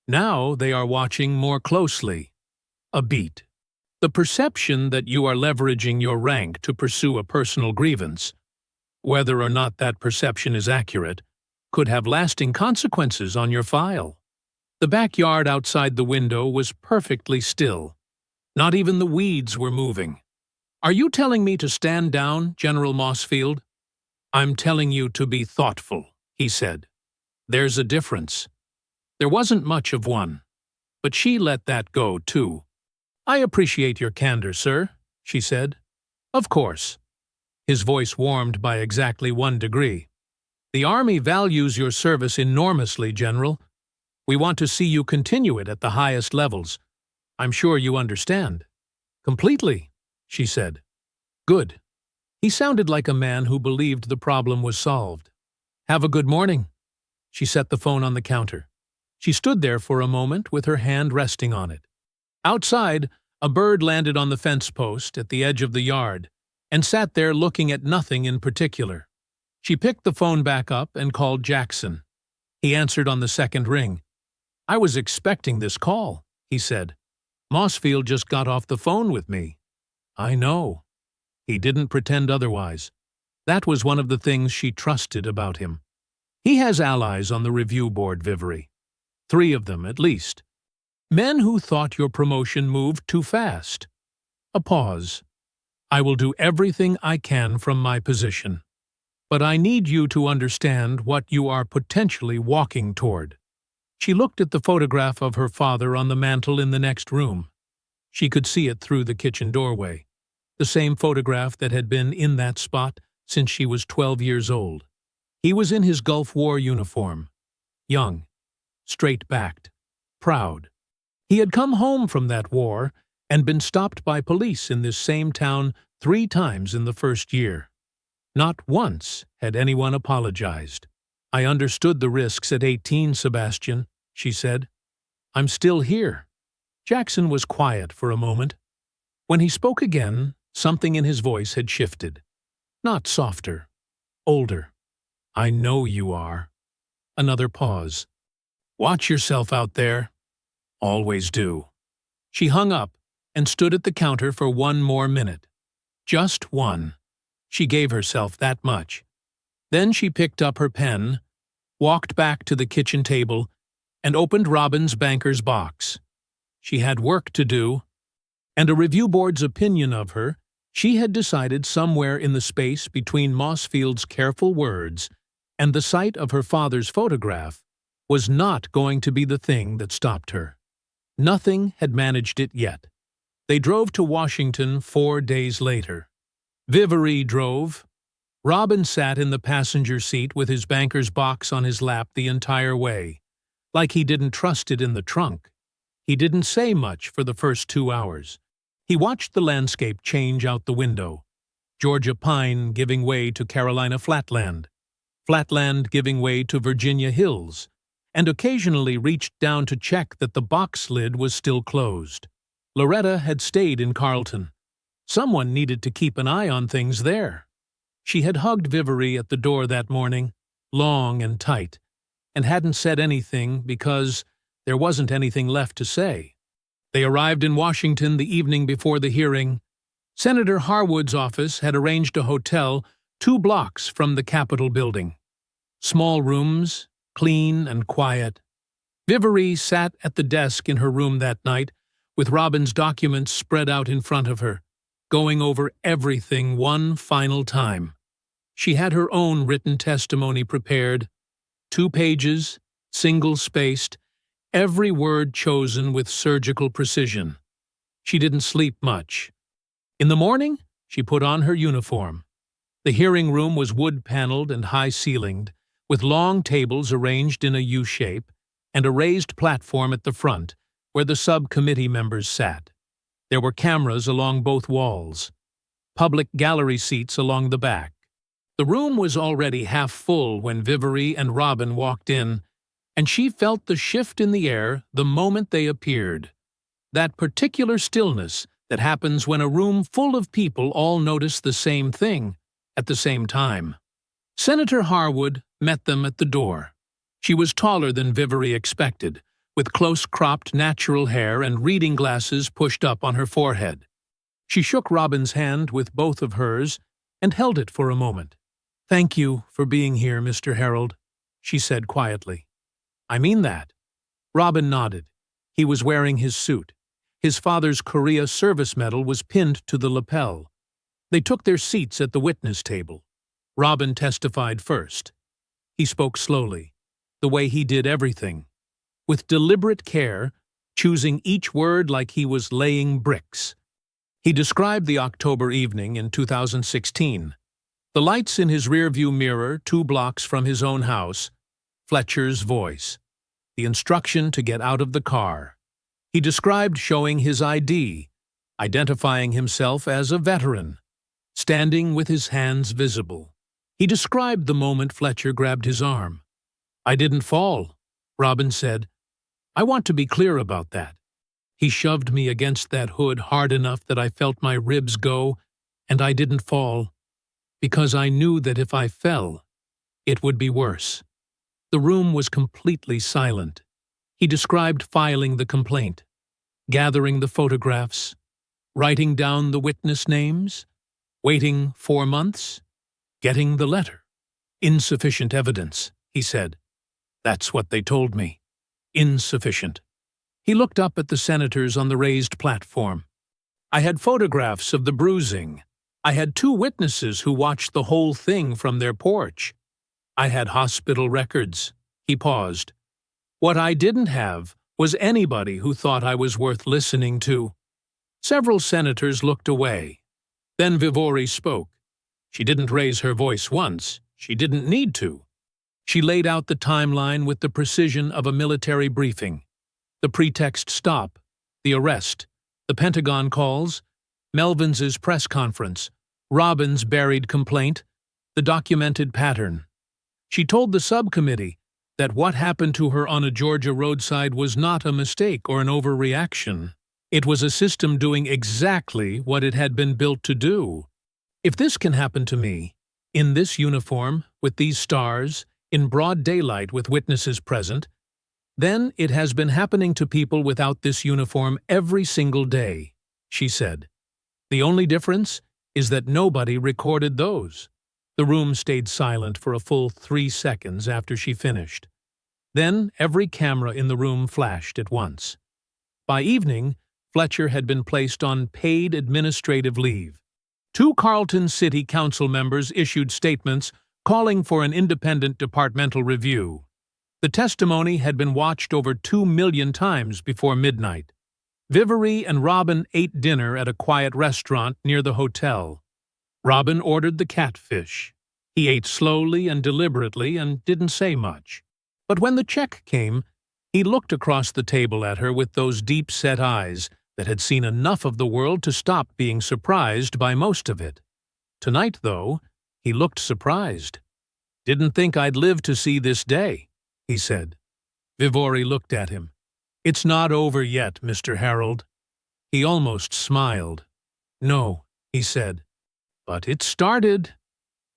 Now they are watching more closely. A beat. The perception that you are leveraging your rank to pursue a personal grievance, whether or not that perception is accurate, could have lasting consequences on your file. The backyard outside the window was perfectly still. Not even the weeds were moving. Are you telling me to stand down, General Mossfield? I'm telling you to be thoughtful, he said. There's a difference. There wasn't much of one, but she let that go, too. I appreciate your candor, sir, she said. Of course. His voice warmed by exactly 1 degree. The Army values your service enormously, General. We want to see you continue it at the highest levels. I'm sure you understand. Completely, she said. Good. He sounded like a man who believed the problem was solved. Have a good morning. She set the phone on the counter. She stood there for a moment with her hand resting on it. Outside, a bird landed on the fence post at the edge of the yard and sat there looking at nothing in particular. She picked the phone back up and called Jackson. He answered on the second ring. I was expecting this call, he said. Mossfield just got off the phone with me. I know. He didn't pretend otherwise. That was one of the things she trusted about him. He has allies on the review board, Vivere. 3 of them, at least. Men who thought your promotion moved too fast. A pause. I will do everything I can from my position. But I need you to understand what you are potentially walking toward. She looked at the photograph of her father on the mantel in the next room. She could see it through the kitchen doorway. The same photograph that had been in that spot since she was 12 years old. He was in his Gulf War uniform. Young, straight-backed, proud. He had come home from that war and been stopped by police in this same town 3 times in the first year. Not once had anyone apologized. I understood the risks at 18, Sebastian, she said. I'm still here. Jackson was quiet for a moment. When he spoke again, something in his voice had shifted. Not softer, older. I know you are. Another pause. Watch yourself out there. Always do. She hung up and stood at the counter for 1 more minute. Just 1. She gave herself that much. Then she picked up her pen, walked back to the kitchen table, and opened Robin's banker's box. She had work to do, and a review board's opinion of her, she had decided somewhere in the space between Mossfield's careful words and the sight of her father's photograph, was not going to be the thing that stopped her. Nothing had managed it yet. They drove to Washington 4 days later. Vivery drove. Robin sat in the passenger seat with his banker's box on his lap the entire way, like he didn't trust it in the trunk. He didn't say much for the first 2 hours. He watched the landscape change out the window. Georgia pine giving way to Carolina flatland, flatland giving way to Virginia hills, and occasionally reached down to check that the box lid was still closed. Loretta had stayed in Carlton. Someone needed to keep an eye on things there. She had hugged Vivery at the door that morning, long and tight, and hadn't said anything because there wasn't anything left to say. They arrived in Washington the evening before the hearing. Senator Harwood's office had arranged a hotel 2 blocks from the Capitol building. Small rooms, clean and quiet. Vivery sat at the desk in her room that night, with Robin's documents spread out in front of her, going over everything one final time. She had her own written testimony prepared, 2 pages, single-spaced, every word chosen with surgical precision. She didn't sleep much. In the morning, she put on her uniform. The hearing room was wood-paneled and high-ceilinged, with long tables arranged in a U-shape and a raised platform at the front where the subcommittee members sat. There were cameras along both walls, public gallery seats along the back. The room was already half full when Vivery and Robin walked in, and she felt the shift in the air the moment they appeared. That particular stillness that happens when a room full of people all notice the same thing at the same time. Senator Harwood met them at the door. She was taller than Vivery expected, with close-cropped natural hair and reading glasses pushed up on her forehead. She shook Robin's hand with both of hers and held it for a moment. "Thank you for being here, Mr. Harold," she said quietly. "I mean that." Robin nodded. He was wearing his suit. His father's Korea Service Medal was pinned to the lapel. They took their seats at the witness table. Robin testified first. He spoke slowly, the way he did everything, with deliberate care, choosing each word like he was laying bricks. He described the October evening in 2016. The lights in his rearview mirror 2 blocks from his own house, Fletcher's voice, the instruction to get out of the car. He described showing his ID, identifying himself as a veteran, standing with his hands visible. He described the moment Fletcher grabbed his arm. "I didn't fall," Robin said. "I want to be clear about that. He shoved me against that hood hard enough that I felt my ribs go, and I didn't fall, because I knew that if I fell, it would be worse." The room was completely silent. He described filing the complaint, gathering the photographs, writing down the witness names, waiting 4 months, getting the letter. "Insufficient evidence," he said. "That's what they told me. Insufficient." He looked up at the senators on the raised platform. "I had photographs of the bruising. I had 2 witnesses who watched the whole thing from their porch. I had hospital records." He paused. "What I didn't have was anybody who thought I was worth listening to." Several senators looked away. Then Vivery spoke. She didn't raise her voice once. She didn't need to. She laid out the timeline with the precision of a military briefing. The pretext stop, the arrest, the Pentagon calls, Melvin's press conference, Robin's buried complaint, the documented pattern. She told the subcommittee that what happened to her on a Georgia roadside was not a mistake or an overreaction. It was a system doing exactly what it had been built to do. "If this can happen to me, in this uniform, with these stars, in broad daylight with witnesses present, then it has been happening to people without this uniform every single day," she said. "The only difference is that nobody recorded those." The room stayed silent for a full 3 seconds after she finished. Then every camera in the room flashed at once. By evening, Fletcher had been placed on paid administrative leave. 2 Carlton City Council members issued statements calling for an independent departmental review. The testimony had been watched over 2 million times before midnight. Vivery and Robin ate dinner at a quiet restaurant near the hotel. Robin ordered the catfish. He ate slowly and deliberately and didn't say much. But when the check came, he looked across the table at her with those deep-set eyes that had seen enough of the world to stop being surprised by most of it. Tonight, though, he looked surprised. "Didn't think I'd live to see this day," he said. Vivery looked at him. "It's not over yet, Mr. Harold." He almost smiled. "No," he said. "But it started."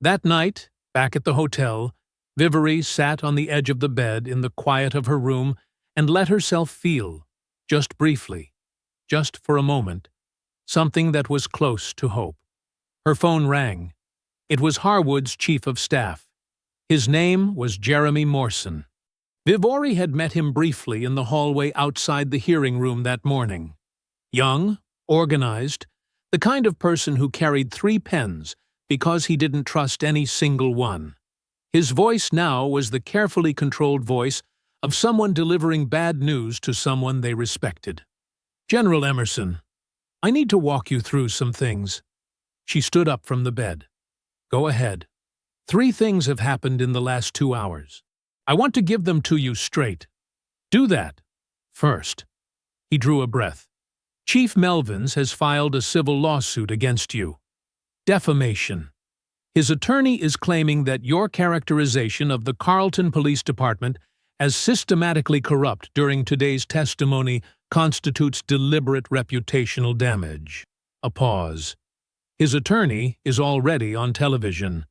That night, back at the hotel, Vivery sat on the edge of the bed in the quiet of her room and let herself feel, just briefly, just for a moment, something that was close to hope. Her phone rang. It was Harwood's chief of staff. His name was Jeremy Morrison. Vivery had met him briefly in the hallway outside the hearing room that morning. Young, organized, the kind of person who carried 3 pens because he didn't trust any single one. His voice now was the carefully controlled voice of someone delivering bad news to someone they respected. "General Emerson, I need to walk you through some things." She stood up from the bed. "Go ahead. 3 things have happened in the last 2 hours. I want to give them to you straight. Do that. First." He drew a breath. "Chief Melvins has filed a civil lawsuit against you. Defamation. His attorney is claiming that your characterization of the Carlton Police Department as systematically corrupt during today's testimony constitutes deliberate reputational damage." A pause. "His attorney is already on television.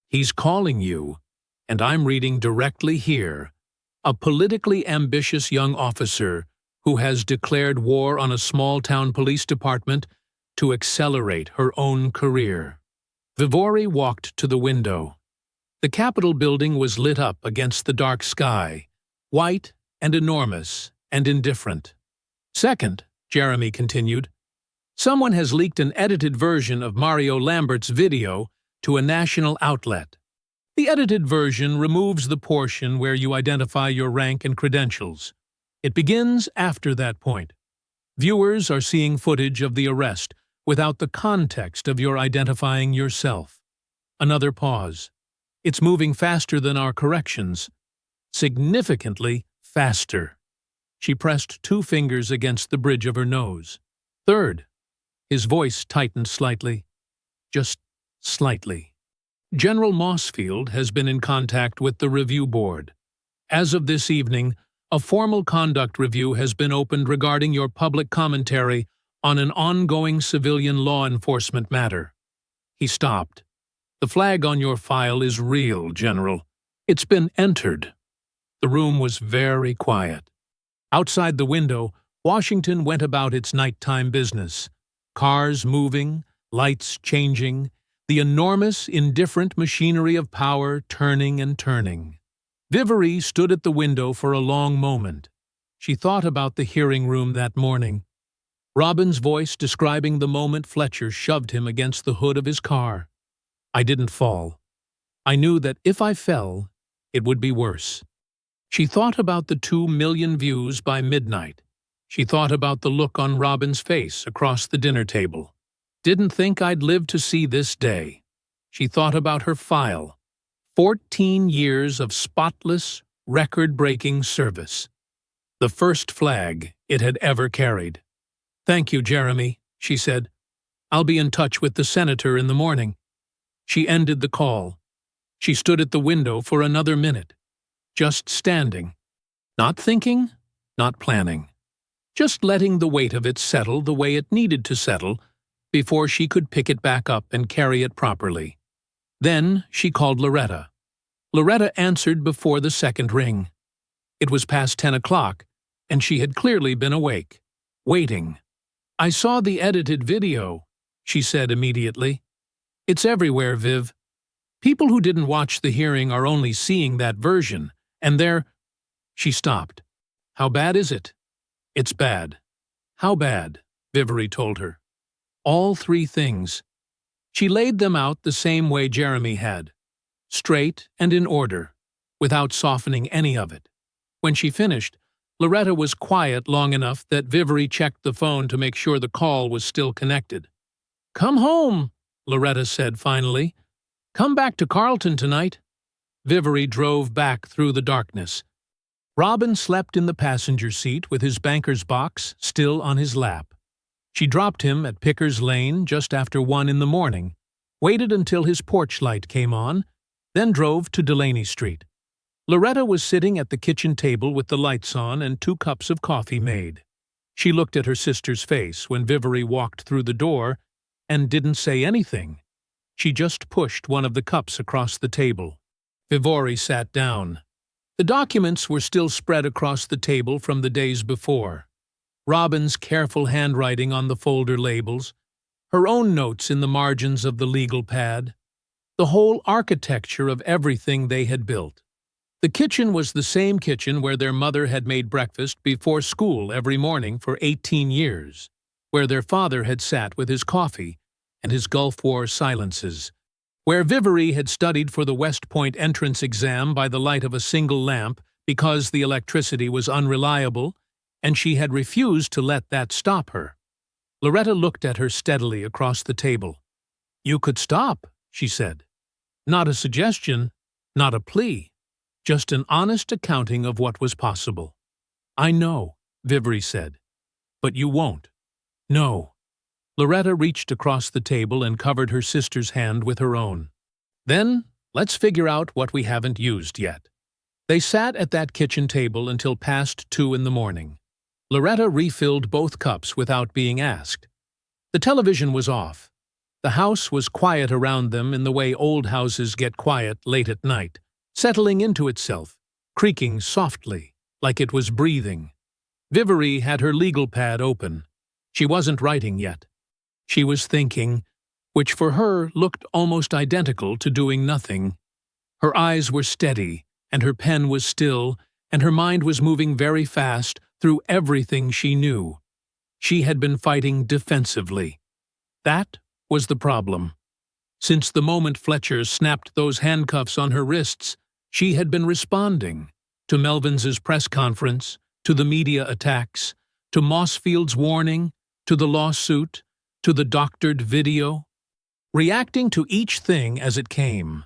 He's calling you, and I'm reading directly here, a politically ambitious young officer who has declared war on a small-town police department to accelerate her own career." Vivery walked to the window. The Capitol building was lit up against the dark sky, white and enormous and indifferent. "Second," Jeremy continued, "someone has leaked an edited version of Mario Lambert's video to a national outlet. The edited version removes the portion where you identify your rank and credentials. It begins after that point. Viewers are seeing footage of the arrest without the context of your identifying yourself." Another pause. "It's moving faster than our corrections. Significantly faster." She pressed 2 fingers against the bridge of her nose. "Third." His voice tightened slightly. Just slightly. "General Mossfield has been in contact with the review board. As of this evening, a formal conduct review has been opened regarding your public commentary on an ongoing civilian law enforcement matter." He stopped. "The flag on your file is real, General. It's been entered." The room was very quiet. Outside the window, Washington went about its nighttime business. Cars moving, lights changing, the enormous, indifferent machinery of power turning and turning. Vivery stood at the window for a long moment. She thought about the hearing room that morning. Robin's voice describing the moment Fletcher shoved him against the hood of his car. "I didn't fall. I knew that if I fell, it would be worse." She thought about the 2 million views by midnight. She thought about the look on Robin's face across the dinner table. "Didn't think I'd live to see this day." She thought about her file. 14 years of spotless, record-breaking service. The first flag it had ever carried. "Thank you, Jeremy," she said. "I'll be in touch with the senator in the morning." She ended the call. She stood at the window for another minute, just standing. Not thinking, not planning. Just letting the weight of it settle the way it needed to settle before she could pick it back up and carry it properly. Then she called Loretta. Loretta answered before the second ring. It was past 10 o'clock, and she had clearly been awake, waiting. "I saw the edited video," she said immediately. "It's everywhere, Viv. People who didn't watch the hearing are only seeing that version, and they're—" She stopped. "How bad is it?" "It's bad." "How bad?" Vivery told her. All 3 things. She laid them out the same way Jeremy had, straight and in order, without softening any of it. When she finished, Loretta was quiet long enough that Vivery checked the phone to make sure the call was still connected. "Come home," Loretta said finally. "Come back to Carlton tonight." Vivery drove back through the darkness. Robin slept in the passenger seat with his banker's box still on his lap. She dropped him at Pickers Lane just after 1 in the morning, waited until his porch light came on, then drove to Delaney Street. Loretta was sitting at the kitchen table with the lights on and 2 cups of coffee made. She looked at her sister's face when Vivery walked through the door and didn't say anything. She just pushed one of the cups across the table. Vivery sat down. The documents were still spread across the table from the days before. Robin's careful handwriting on the folder labels, her own notes in the margins of the legal pad, the whole architecture of everything they had built. The kitchen was the same kitchen where their mother had made breakfast before school every morning for 18 years, where their father had sat with his coffee and his Gulf War silences, where Vivery had studied for the West Point entrance exam by the light of a single lamp because the electricity was unreliable, and she had refused to let that stop her. Loretta looked at her steadily across the table. "You could stop," she said. "Not a suggestion, not a plea, just an honest accounting of what was possible." "I know," Vivery said, "but you won't." "No." Loretta reached across the table and covered her sister's hand with her own. "Then, let's figure out what we haven't used yet." They sat at that kitchen table until past 2 in the morning. Loretta refilled both cups without being asked. The television was off. The house was quiet around them in the way old houses get quiet late at night, settling into itself, creaking softly, like it was breathing. Vivery had her legal pad open. She wasn't writing yet. She was thinking, which for her looked almost identical to doing nothing. Her eyes were steady, and her pen was still, and her mind was moving very fast through everything she knew. She had been fighting defensively. That was the problem. Since the moment Fletcher snapped those handcuffs on her wrists, she had been responding to Melvins's press conference, to the media attacks, to Mossfield's warning, to the lawsuit, to the doctored video, reacting to each thing as it came.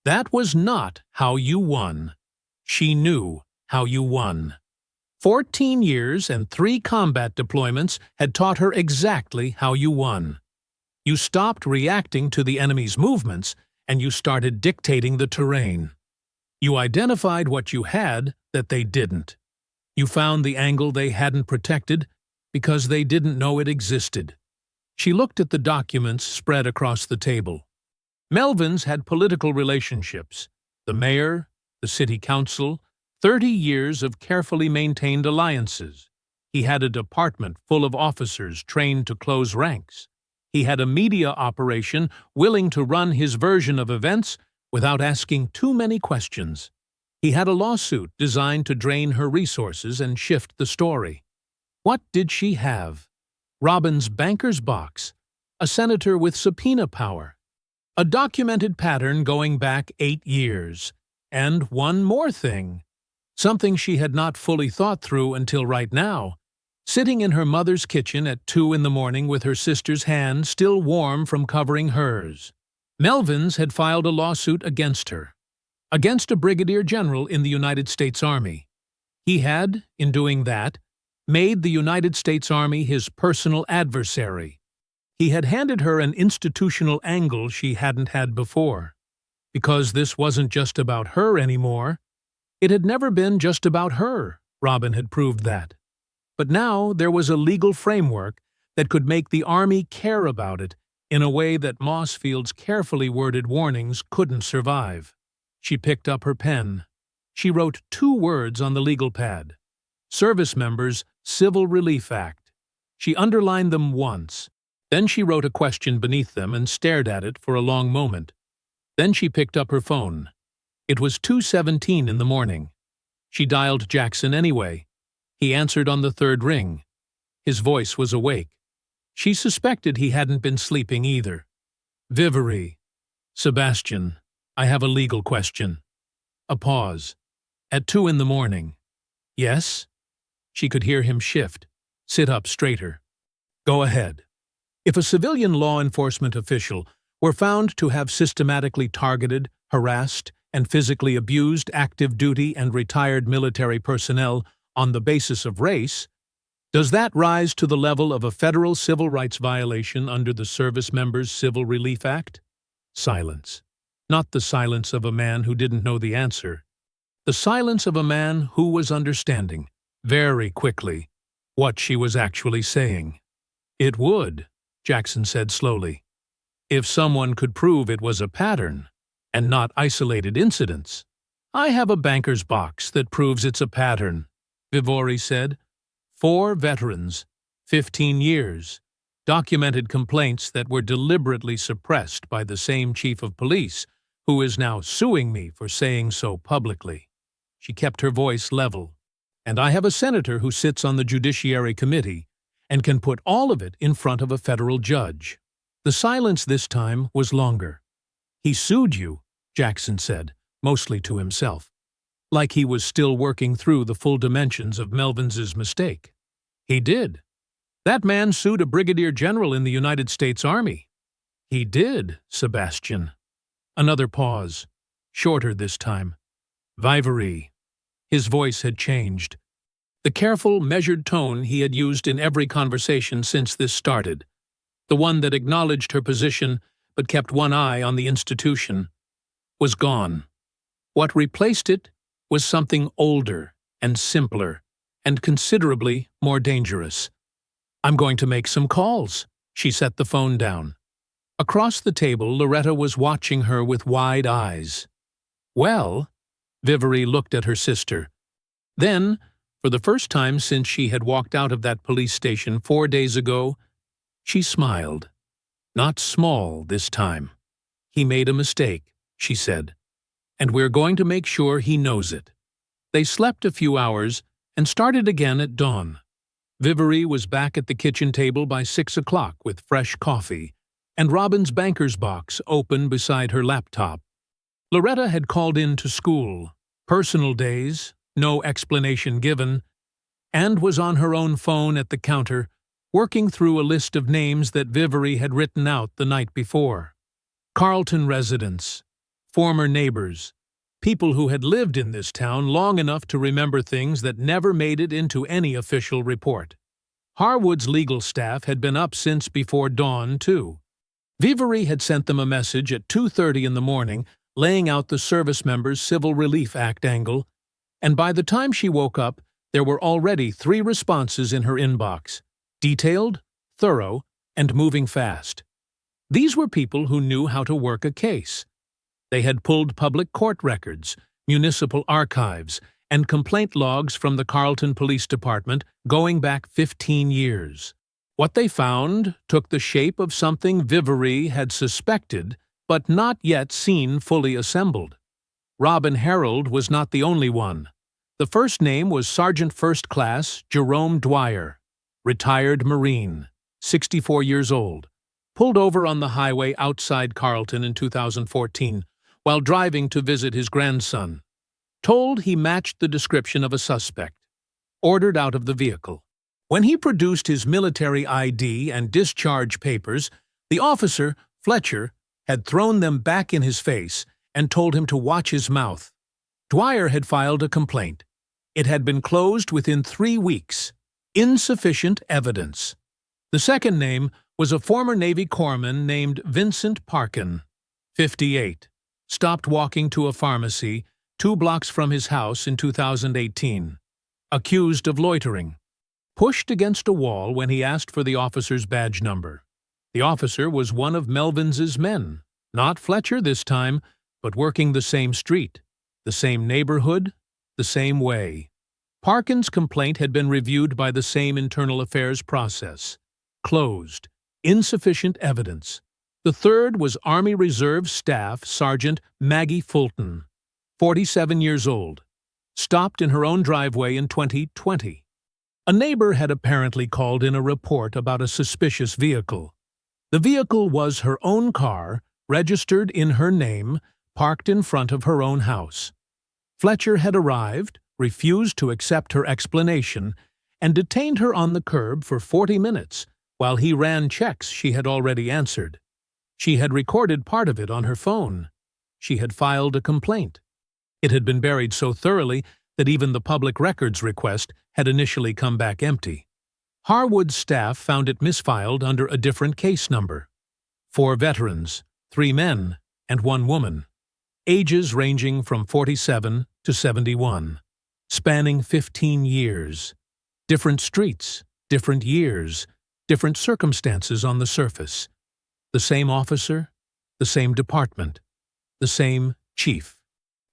That was not how you won. She knew how you won. 14 years and 3 combat deployments had taught her exactly how you won. You stopped reacting to the enemy's movements, and you started dictating the terrain. You identified what you had that they didn't. You found the angle they hadn't protected because they didn't know it existed. She looked at the documents spread across the table. Melvins had political relationships. The mayor, the city council, 30 years of carefully maintained alliances. He had a department full of officers trained to close ranks. He had a media operation willing to run his version of events without asking too many questions. He had a lawsuit designed to drain her resources and shift the story. What did she have? Robin's banker's box, a senator with subpoena power, a documented pattern going back 8 years, and one more thing. Something she had not fully thought through until right now, sitting in her mother's kitchen at 2 in the morning with her sister's hand still warm from covering hers. Melvins had filed a lawsuit against her, against a brigadier general in the United States Army. He had, in doing that, made the United States Army his personal adversary. He had handed her an institutional angle she hadn't had before. Because this wasn't just about her anymore, it had never been just about her, Robin had proved that. But now there was a legal framework that could make the Army care about it in a way that Mossfield's carefully worded warnings couldn't survive. She picked up her pen. She wrote 2 words on the legal pad. Service Members Civil Relief Act. She underlined them once. Then she wrote a question beneath them and stared at it for a long moment. Then she picked up her phone. It was 2:17 in the morning. She dialed Jackson anyway. He answered on the 3rd ring. His voice was awake. She suspected he hadn't been sleeping either. "Vivery. Sebastian, I have a legal question." A pause. "At 2 in the morning. Yes? She could hear him shift, sit up straighter. Go ahead. If a civilian law enforcement official were found to have systematically targeted, harassed, and physically abused active duty and retired military personnel on the basis of race, does that rise to the level of a federal civil rights violation under the Service Members Civil Relief Act? Silence. Not the silence of a man who didn't know the answer. The silence of a man who was understanding, very quickly, what she was actually saying. It would, Jackson said slowly, if someone could prove it was a pattern and not isolated incidents. I have a banker's box that proves it's a pattern, Vivori said. 4 veterans, 15 years, documented complaints that were deliberately suppressed by the same chief of police who is now suing me for saying so publicly. She kept her voice level. And I have a senator who sits on the Judiciary Committee and can put all of it in front of a federal judge. The silence this time was longer. He sued you, Jackson said, mostly to himself, like he was still working through the full dimensions of Melvins's mistake. He did. That man sued a brigadier general in the United States Army. He did, Sebastian. Another pause, shorter this time. Vivori. His voice had changed. The careful, measured tone he had used in every conversation since this started, the one that acknowledged her position but kept one eye on the institution, was gone. What replaced it was something older and simpler and considerably more dangerous. I'm going to make some calls. She set the phone down. Across the table, Loretta was watching her with wide eyes. Well, Vivori looked at her sister. Then, for the first time since she had walked out of that police station 4 days ago, she smiled. Not small this time. He made a mistake, she said, and we're going to make sure he knows it. They slept a few hours and started again at dawn. Vivori was back at the kitchen table by 6 o'clock with fresh coffee, and Robin's banker's box open beside her laptop. Loretta had called in to school, personal days, no explanation given, and was on her own phone at the counter, working through a list of names that Vivori had written out the night before. Carlton residents, former neighbors, people who had lived in this town long enough to remember things that never made it into any official report. Harwood's legal staff had been up since before dawn, too. Vivori had sent them a message at 2:30 in the morning, laying out the Service Members Civil Relief Act angle, and by the time she woke up, there were already 3 responses in her inbox, detailed, thorough, and moving fast. These were people who knew how to work a case. They had pulled public court records, municipal archives, and complaint logs from the Carlton Police Department going back 15 years. What they found took the shape of something Vivori had suspected but not yet seen fully assembled. Robin Harold was not the only one. The first name was Sergeant First Class Jerome Dwyer, retired Marine, 64 years old, pulled over on the highway outside Carlton in 2014 while driving to visit his grandson. Told he matched the description of a suspect. Ordered out of the vehicle. When he produced his military ID and discharge papers, the officer, Fletcher, had thrown them back in his face and told him to watch his mouth. Dwyer had filed a complaint. It had been closed within 3 weeks. Insufficient evidence. The second name was a former Navy corpsman named Vincent Parkin, 58. Stopped walking to a pharmacy 2 blocks from his house in 2018. Accused of loitering. Pushed against a wall when he asked for the officer's badge number. The officer was one of Melvins's men, not Fletcher this time, but working the same street, the same neighborhood, the same way. Parkin's complaint had been reviewed by the same internal affairs process. Closed. Insufficient evidence. The third was Army Reserve Staff Sergeant Maggie Fulton, 47 years old. Stopped in her own driveway in 2020. A neighbor had apparently called in a report about a suspicious vehicle. The vehicle was her own car, registered in her name, parked in front of her own house. Fletcher had arrived, refused to accept her explanation, and detained her on the curb for 40 minutes while he ran checks she had already answered. She had recorded part of it on her phone. She had filed a complaint. It had been buried so thoroughly that even the public records request had initially come back empty. Harwood's staff found it misfiled under a different case number. 4 veterans, 3 men, and 1 woman. Ages ranging from 47 to 71. Spanning 15 years. Different streets, different years, different circumstances on the surface. The same officer, the same department, the same chief.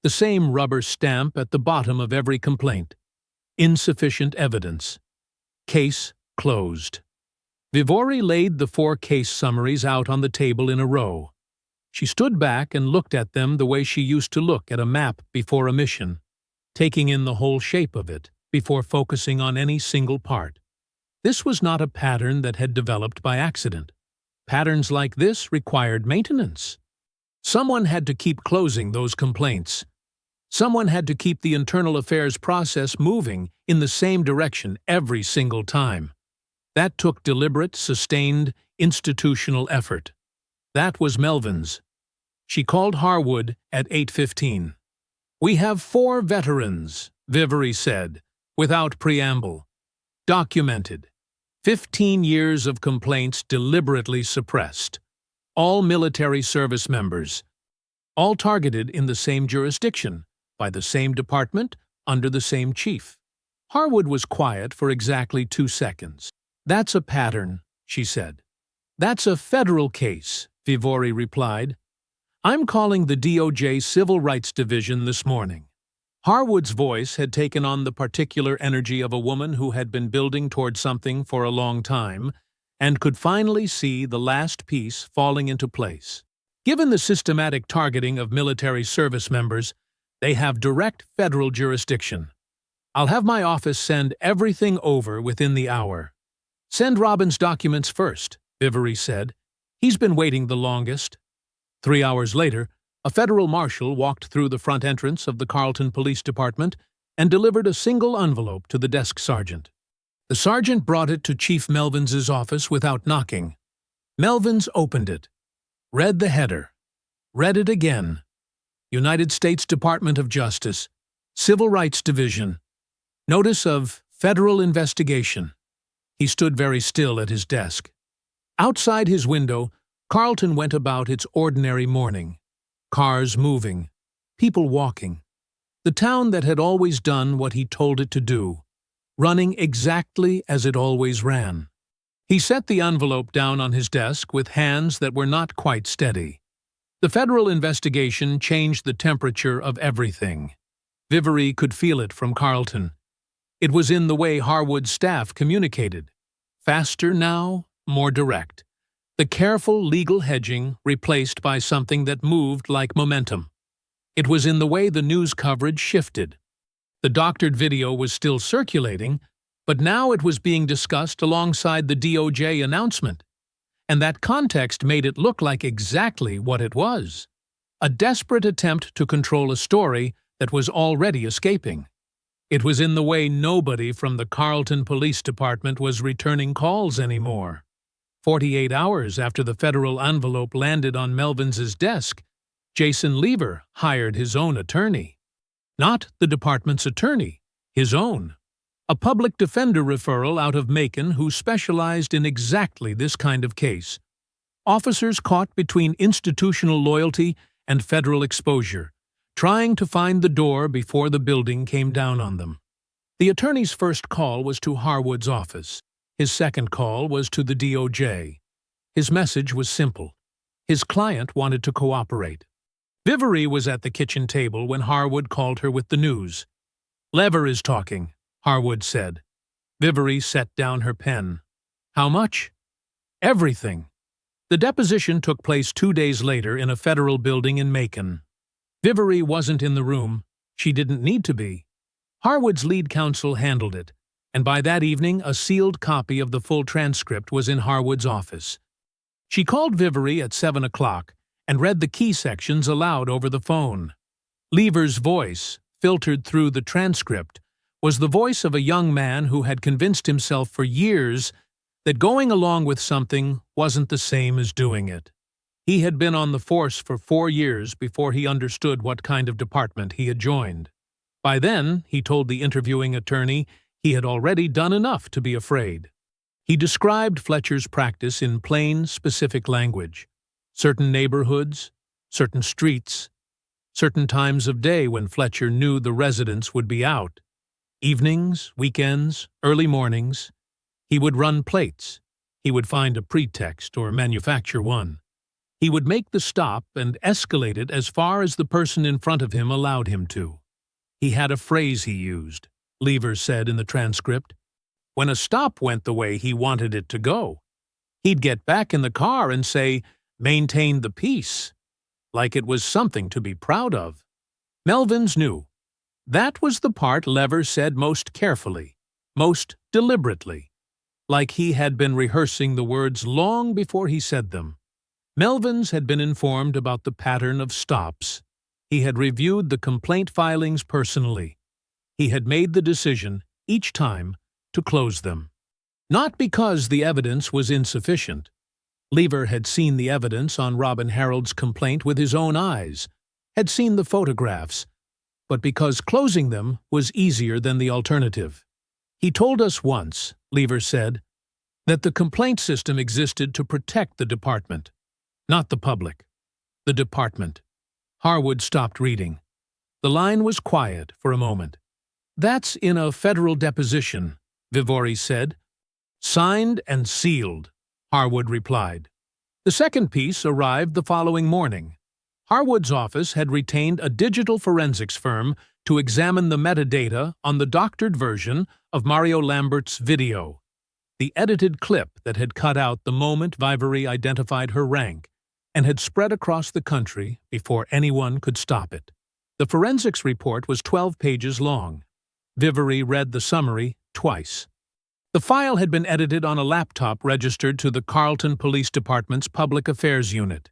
The same rubber stamp at the bottom of every complaint. Insufficient evidence. Case closed. Vivori laid the 4 case summaries out on the table in a row. She stood back and looked at them the way she used to look at a map before a mission, taking in the whole shape of it before focusing on any single part. This was not a pattern that had developed by accident. Patterns like this required maintenance. Someone had to keep closing those complaints. Someone had to keep the internal affairs process moving in the same direction every single time. That took deliberate, sustained, institutional effort. That was Melvin's. She called Harwood at 8:15. "We have 4 veterans," Vivori said, without preamble. "Documented. 15 years of complaints deliberately suppressed. All military service members. All targeted in the same jurisdiction, by the same department, under the same chief." Harwood was quiet for exactly 2 seconds. "That's a pattern," she said. "That's a federal case," Vivori replied. "I'm calling the DOJ Civil Rights Division this morning." Harwood's voice had taken on the particular energy of a woman who had been building toward something for a long time and could finally see the last piece falling into place. Given the systematic targeting of military service members, they have direct federal jurisdiction. "I'll have my office send everything over within the hour." "Send Robin's documents first," Vivori said. "He's been waiting the longest." 3 hours later, a federal marshal walked through the front entrance of the Carleton Police Department and delivered a single envelope to the desk sergeant. The sergeant brought it to Chief Melvin's office without knocking. Melvin's opened it, read the header, read it again. United States Department of Justice, Civil Rights Division. Notice of federal investigation. He stood very still at his desk. Outside his window, Carleton went about its ordinary morning. Cars moving, people walking. The town that had always done what he told it to do, running exactly as it always ran. He set the envelope down on his desk with hands that were not quite steady. The federal investigation changed the temperature of everything. Vivori could feel it from Carleton. It was in the way Harwood's staff communicated. Faster now, more direct. The careful legal hedging replaced by something that moved like momentum. It was in the way the news coverage shifted. The doctored video was still circulating, but now it was being discussed alongside the DOJ announcement. And that context made it look like exactly what it was. A desperate attempt to control a story that was already escaping. It was in the way nobody from the Carleton Police Department was returning calls anymore. 48 hours after the federal envelope landed on Melvin's desk, Jason Lever hired his own attorney. Not the department's attorney, his own. A public defender referral out of Macon who specialized in exactly this kind of case. Officers caught between institutional loyalty and federal exposure, trying to find the door before the building came down on them. The attorney's first call was to Harwood's office. His second call was to the DOJ. His message was simple. His client wanted to cooperate. Vivori was at the kitchen table when Harwood called her with the news. "Lever is talking," Harwood said. Vivori set down her pen. "How much?" "Everything." The deposition took place 2 days later in a federal building in Macon. Vivori wasn't in the room. She didn't need to be. Harwood's lead counsel handled it, and by that evening a sealed copy of the full transcript was in Harwood's office. She called Vivori at 7 o'clock and read the key sections aloud over the phone. Lever's voice, filtered through the transcript was the voice of a young man who had convinced himself for years that going along with something wasn't the same as doing it. He had been on the force for 4 years before he understood what kind of department he had joined. By then, he told the interviewing attorney, he had already done enough to be afraid. He described Fletcher's practice in plain, specific language. Certain neighborhoods, certain streets, certain times of day when Fletcher knew the residents would be out. Evenings, weekends, early mornings. He would run plates. He would find a pretext or manufacture one. He would make the stop and escalate it as far as the person in front of him allowed him to. He had a phrase he used, Lever said in the transcript. When a stop went the way he wanted it to go, he'd get back in the car and say, "Maintain the peace," like it was something to be proud of. Melvins knew. That was the part Lever said most carefully, most deliberately, like he had been rehearsing the words long before he said them. Melvins had been informed about the pattern of stops. He had reviewed the complaint filings personally. He had made the decision, each time, to close them. Not because the evidence was insufficient. Lever had seen the evidence on Robin Harold's complaint with his own eyes, had seen the photographs, but because closing them was easier than the alternative. He told us once, Lever said, that the complaint system existed to protect the department, not the public. The department. Harwood stopped reading. The line was quiet for a moment. "That's in a federal deposition," Vivori said. "Signed and sealed," Harwood replied. The second piece arrived the following morning. Harwood's office had retained a digital forensics firm to examine the metadata on the doctored version of Mario Lambert's video, the edited clip that had cut out the moment Vivori identified her rank and had spread across the country before anyone could stop it. The forensics report was 12 pages long. Vivori read the summary twice. The file had been edited on a laptop registered to the Carleton Police Department's Public Affairs Unit.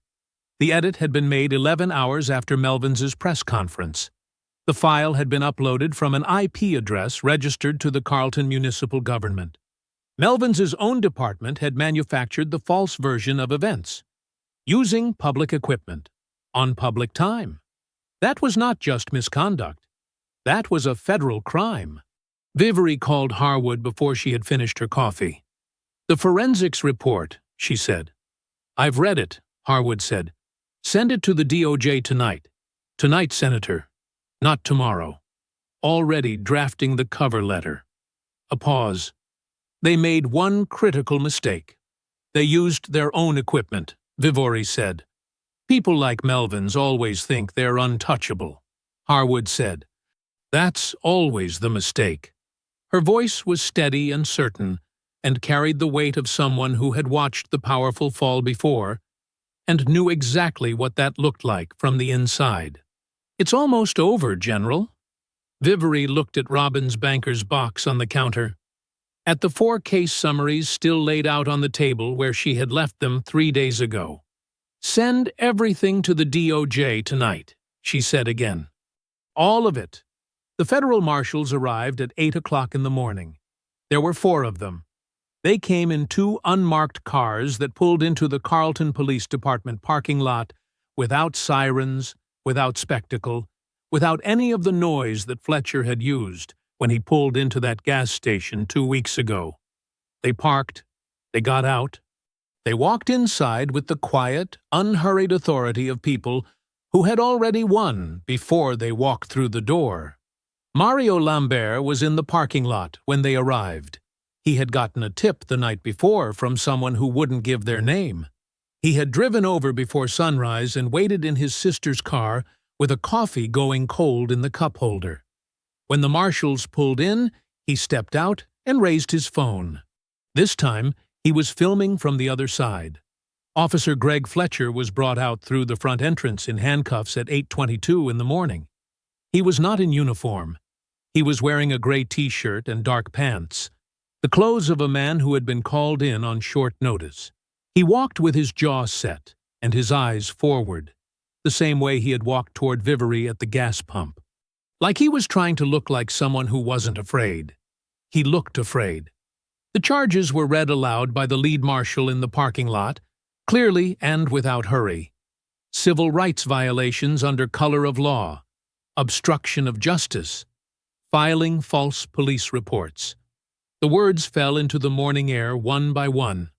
The edit had been made 11 hours after Melvins's press conference. The file had been uploaded from an IP address registered to the Carleton Municipal Government. Melvins's own department had manufactured the false version of events, using public equipment, on public time. That was not just misconduct. That was a federal crime. Vivori called Harwood before she had finished her coffee. "The forensics report," she said. "I've read it," Harwood said. "Send it to the DOJ tonight. Tonight, Senator. Not tomorrow. Already drafting the cover letter." A pause. "They made one critical mistake. They used their own equipment," Vivori said. "People like Melvins always think they're untouchable," Harwood said. "That's always the mistake." Her voice was steady and certain, and carried the weight of someone who had watched the powerful fall before, and knew exactly what that looked like from the inside. "It's almost over, General." Vivori looked at Robin's banker's box on the counter, at the 4 case summaries still laid out on the table where she had left them 3 days ago. "Send everything to the DOJ tonight," she said again. "All of it." The federal marshals arrived at 8 o'clock in the morning. There were 4 of them. They came in 2 unmarked cars that pulled into the Carleton Police Department parking lot without sirens, without spectacle, without any of the noise that Fletcher had used when he pulled into that gas station 2 weeks ago. They parked, they got out, they walked inside with the quiet, unhurried authority of people who had already won before they walked through the door. Mario Lambert was in the parking lot when they arrived. He had gotten a tip the night before from someone who wouldn't give their name. He had driven over before sunrise and waited in his sister's car with a coffee going cold in the cup holder. When the marshals pulled in, he stepped out and raised his phone. This time, he was filming from the other side. Officer Greg Fletcher was brought out through the front entrance in handcuffs at 8:22 in the morning. He was not in uniform. He was wearing a gray t-shirt and dark pants, the clothes of a man who had been called in on short notice. He walked with his jaw set and his eyes forward, the same way he had walked toward Vivori at the gas pump. like he was trying to look like someone who wasn't afraid. He looked afraid. The charges were read aloud by the lead marshal in the parking lot, clearly and without hurry. Civil rights violations under color of law, obstruction of justice, filing false police reports. The words fell into the morning air one by one.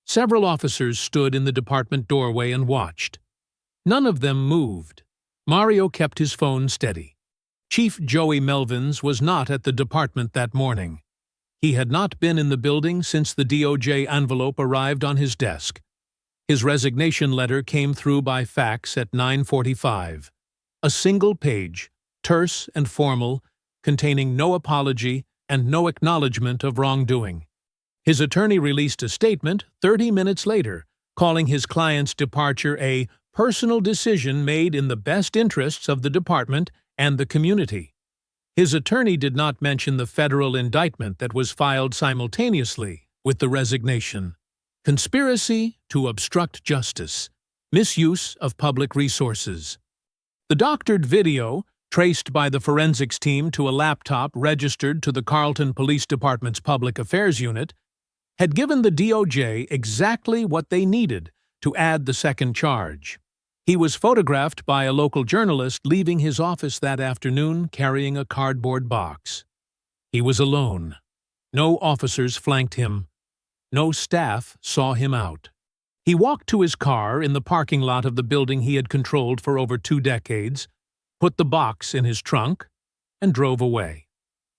Several officers stood in the department doorway and watched. None of them moved. Mario kept his phone steady. Chief Joey Melvins was not at the department that morning. He had not been in the building since the DOJ envelope arrived on his desk. His resignation letter came through by fax at 9:45. A single page, terse and formal, containing no apology and no acknowledgement of wrongdoing. His attorney released a statement 30 minutes later, calling his client's departure a personal decision made in the best interests of the department and the community. His attorney did not mention the federal indictment that was filed simultaneously with the resignation. Conspiracy to obstruct justice, misuse of public resources. The doctored video, traced by the forensics team to a laptop registered to the Carlton Police Department's Public Affairs Unit, had given the DOJ exactly what they needed to add the second charge. He was photographed by a local journalist leaving his office that afternoon carrying a cardboard box. He was alone. No officers flanked him. No staff saw him out. He walked to his car in the parking lot of the building he had controlled for over 2 decades, put the box in his trunk, and drove away.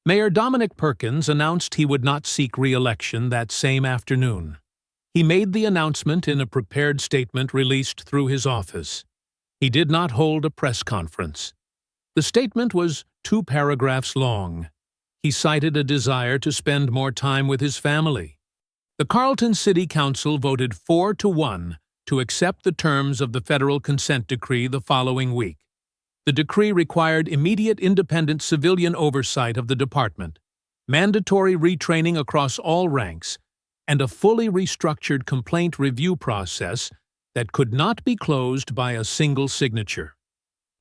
Mayor Dominic Perkins announced he would not seek re-election that same afternoon. He made the announcement in a prepared statement released through his office. He did not hold a press conference. The statement was 2 paragraphs long. He cited a desire to spend more time with his family. The Carlton City Council voted 4-1 to accept the terms of the federal consent decree the following week. The decree required immediate independent civilian oversight of the department, mandatory retraining across all ranks, and a fully restructured complaint review process that could not be closed by a single signature.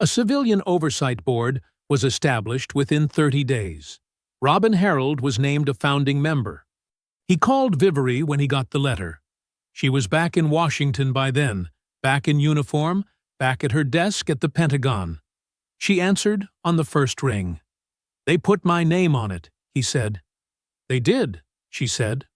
A civilian oversight board was established within 30 days. Robin Harold was named a founding member. He called Vivery when he got the letter. She was back in Washington by then, back in uniform, back at her desk at the Pentagon. She answered on the first ring. "They put my name on it," he said. "They did," she said.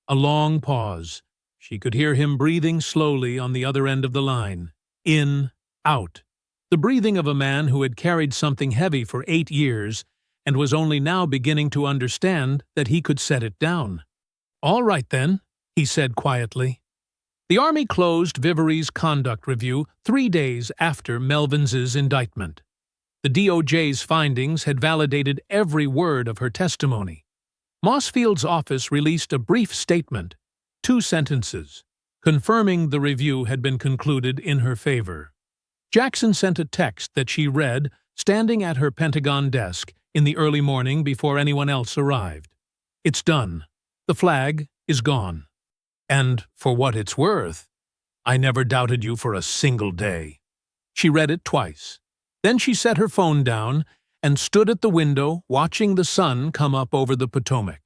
A long pause. She could hear him breathing slowly on the other end of the line. In, out. The breathing of a man who had carried something heavy for 8 years and was only now beginning to understand that he could set it down. "All right, then," he said quietly. The Army closed Vivery's conduct review 3 days after Melvins's indictment. The DOJ's findings had validated every word of her testimony. Mossfield's office released a brief statement, 2 sentences, confirming the review had been concluded in her favor. Jackson sent a text that she read, standing at her Pentagon desk in the early morning before anyone else arrived. "It's done. The flag is gone. And for what it's worth, I never doubted you for a single day." She read it twice. Then she set her phone down and stood at the window watching the sun come up over the Potomac.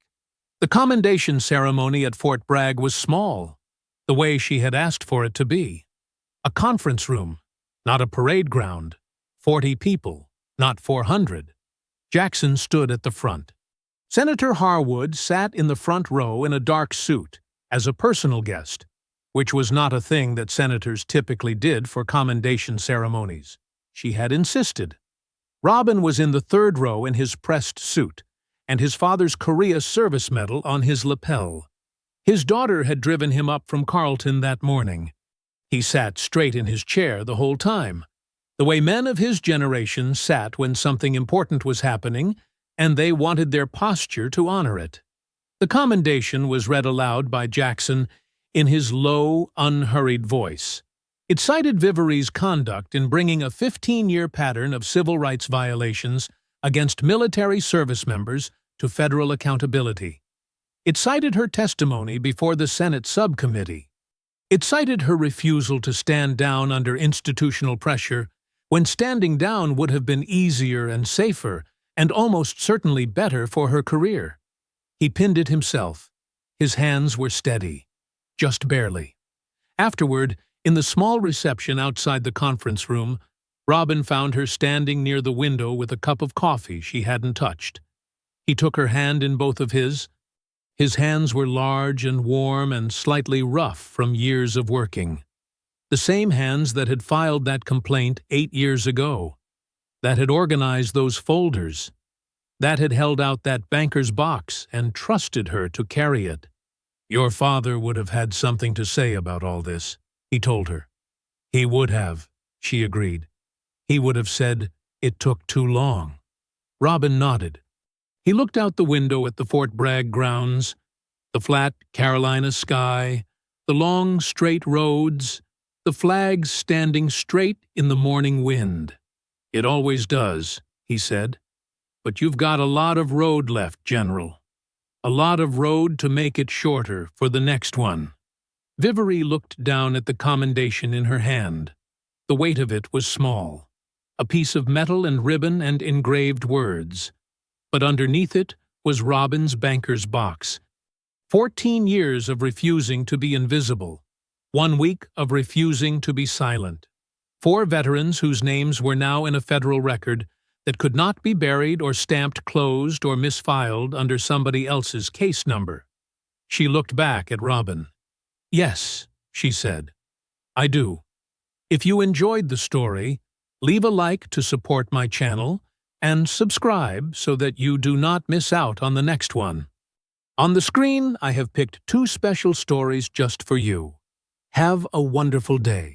The Commendation ceremony at Fort Bragg was small, the way she had asked for it to be. A conference room, not a parade ground. 40 people, not 400. Jackson stood at the front. Senator Harwood sat in the front row in a dark suit, as a personal guest, which was not a thing that senators typically did for commendation ceremonies. She had insisted. Robin was in the 3rd row in his pressed suit, and his father's Korea service medal on his lapel. His daughter had driven him up from Carlton that morning. He sat straight in his chair the whole time, the way men of his generation sat when something important was happening, and they wanted their posture to honor it. The commendation was read aloud by Jackson in his low, unhurried voice. It cited Vivery's conduct in bringing a 15-year pattern of civil rights violations against military service members to federal accountability. It cited her testimony before the Senate subcommittee. It cited her refusal to stand down under institutional pressure when standing down would have been easier and safer, and almost certainly better for her career. He pinned it himself. His hands were steady, just barely. Afterward, in the small reception outside the conference room, Robin found her standing near the window with a cup of coffee she hadn't touched. He took her hand in both of his. His hands were large and warm and slightly rough from years of working. The same hands that had filed that complaint 8 years ago, that had organized those folders, that had held out that banker's box and trusted her to carry it. "Your father would have had something to say about all this," he told her. "He would have," she agreed. "He would have said it took too long." Robin nodded. He looked out the window at the Fort Bragg grounds, the flat Carolina sky, the long, straight roads, the flags standing straight in the morning wind. "It always does," he said. "But you've got a lot of road left, General. A lot of road to make it shorter for the next one." Vivery looked down at the commendation in her hand. The weight of it was small, a piece of metal and ribbon and engraved words. But underneath it was Robin's banker's box. 14 years of refusing to be invisible. 1 week of refusing to be silent. 4 veterans whose names were now in a federal record that could not be buried or stamped closed or misfiled under somebody else's case number. She looked back at Robin. "Yes," she said, "I do. If you enjoyed the story, leave a like to support my channel and subscribe so that you do not miss out on the next one. On the screen, I have picked 2 special stories just for you. Have a wonderful day.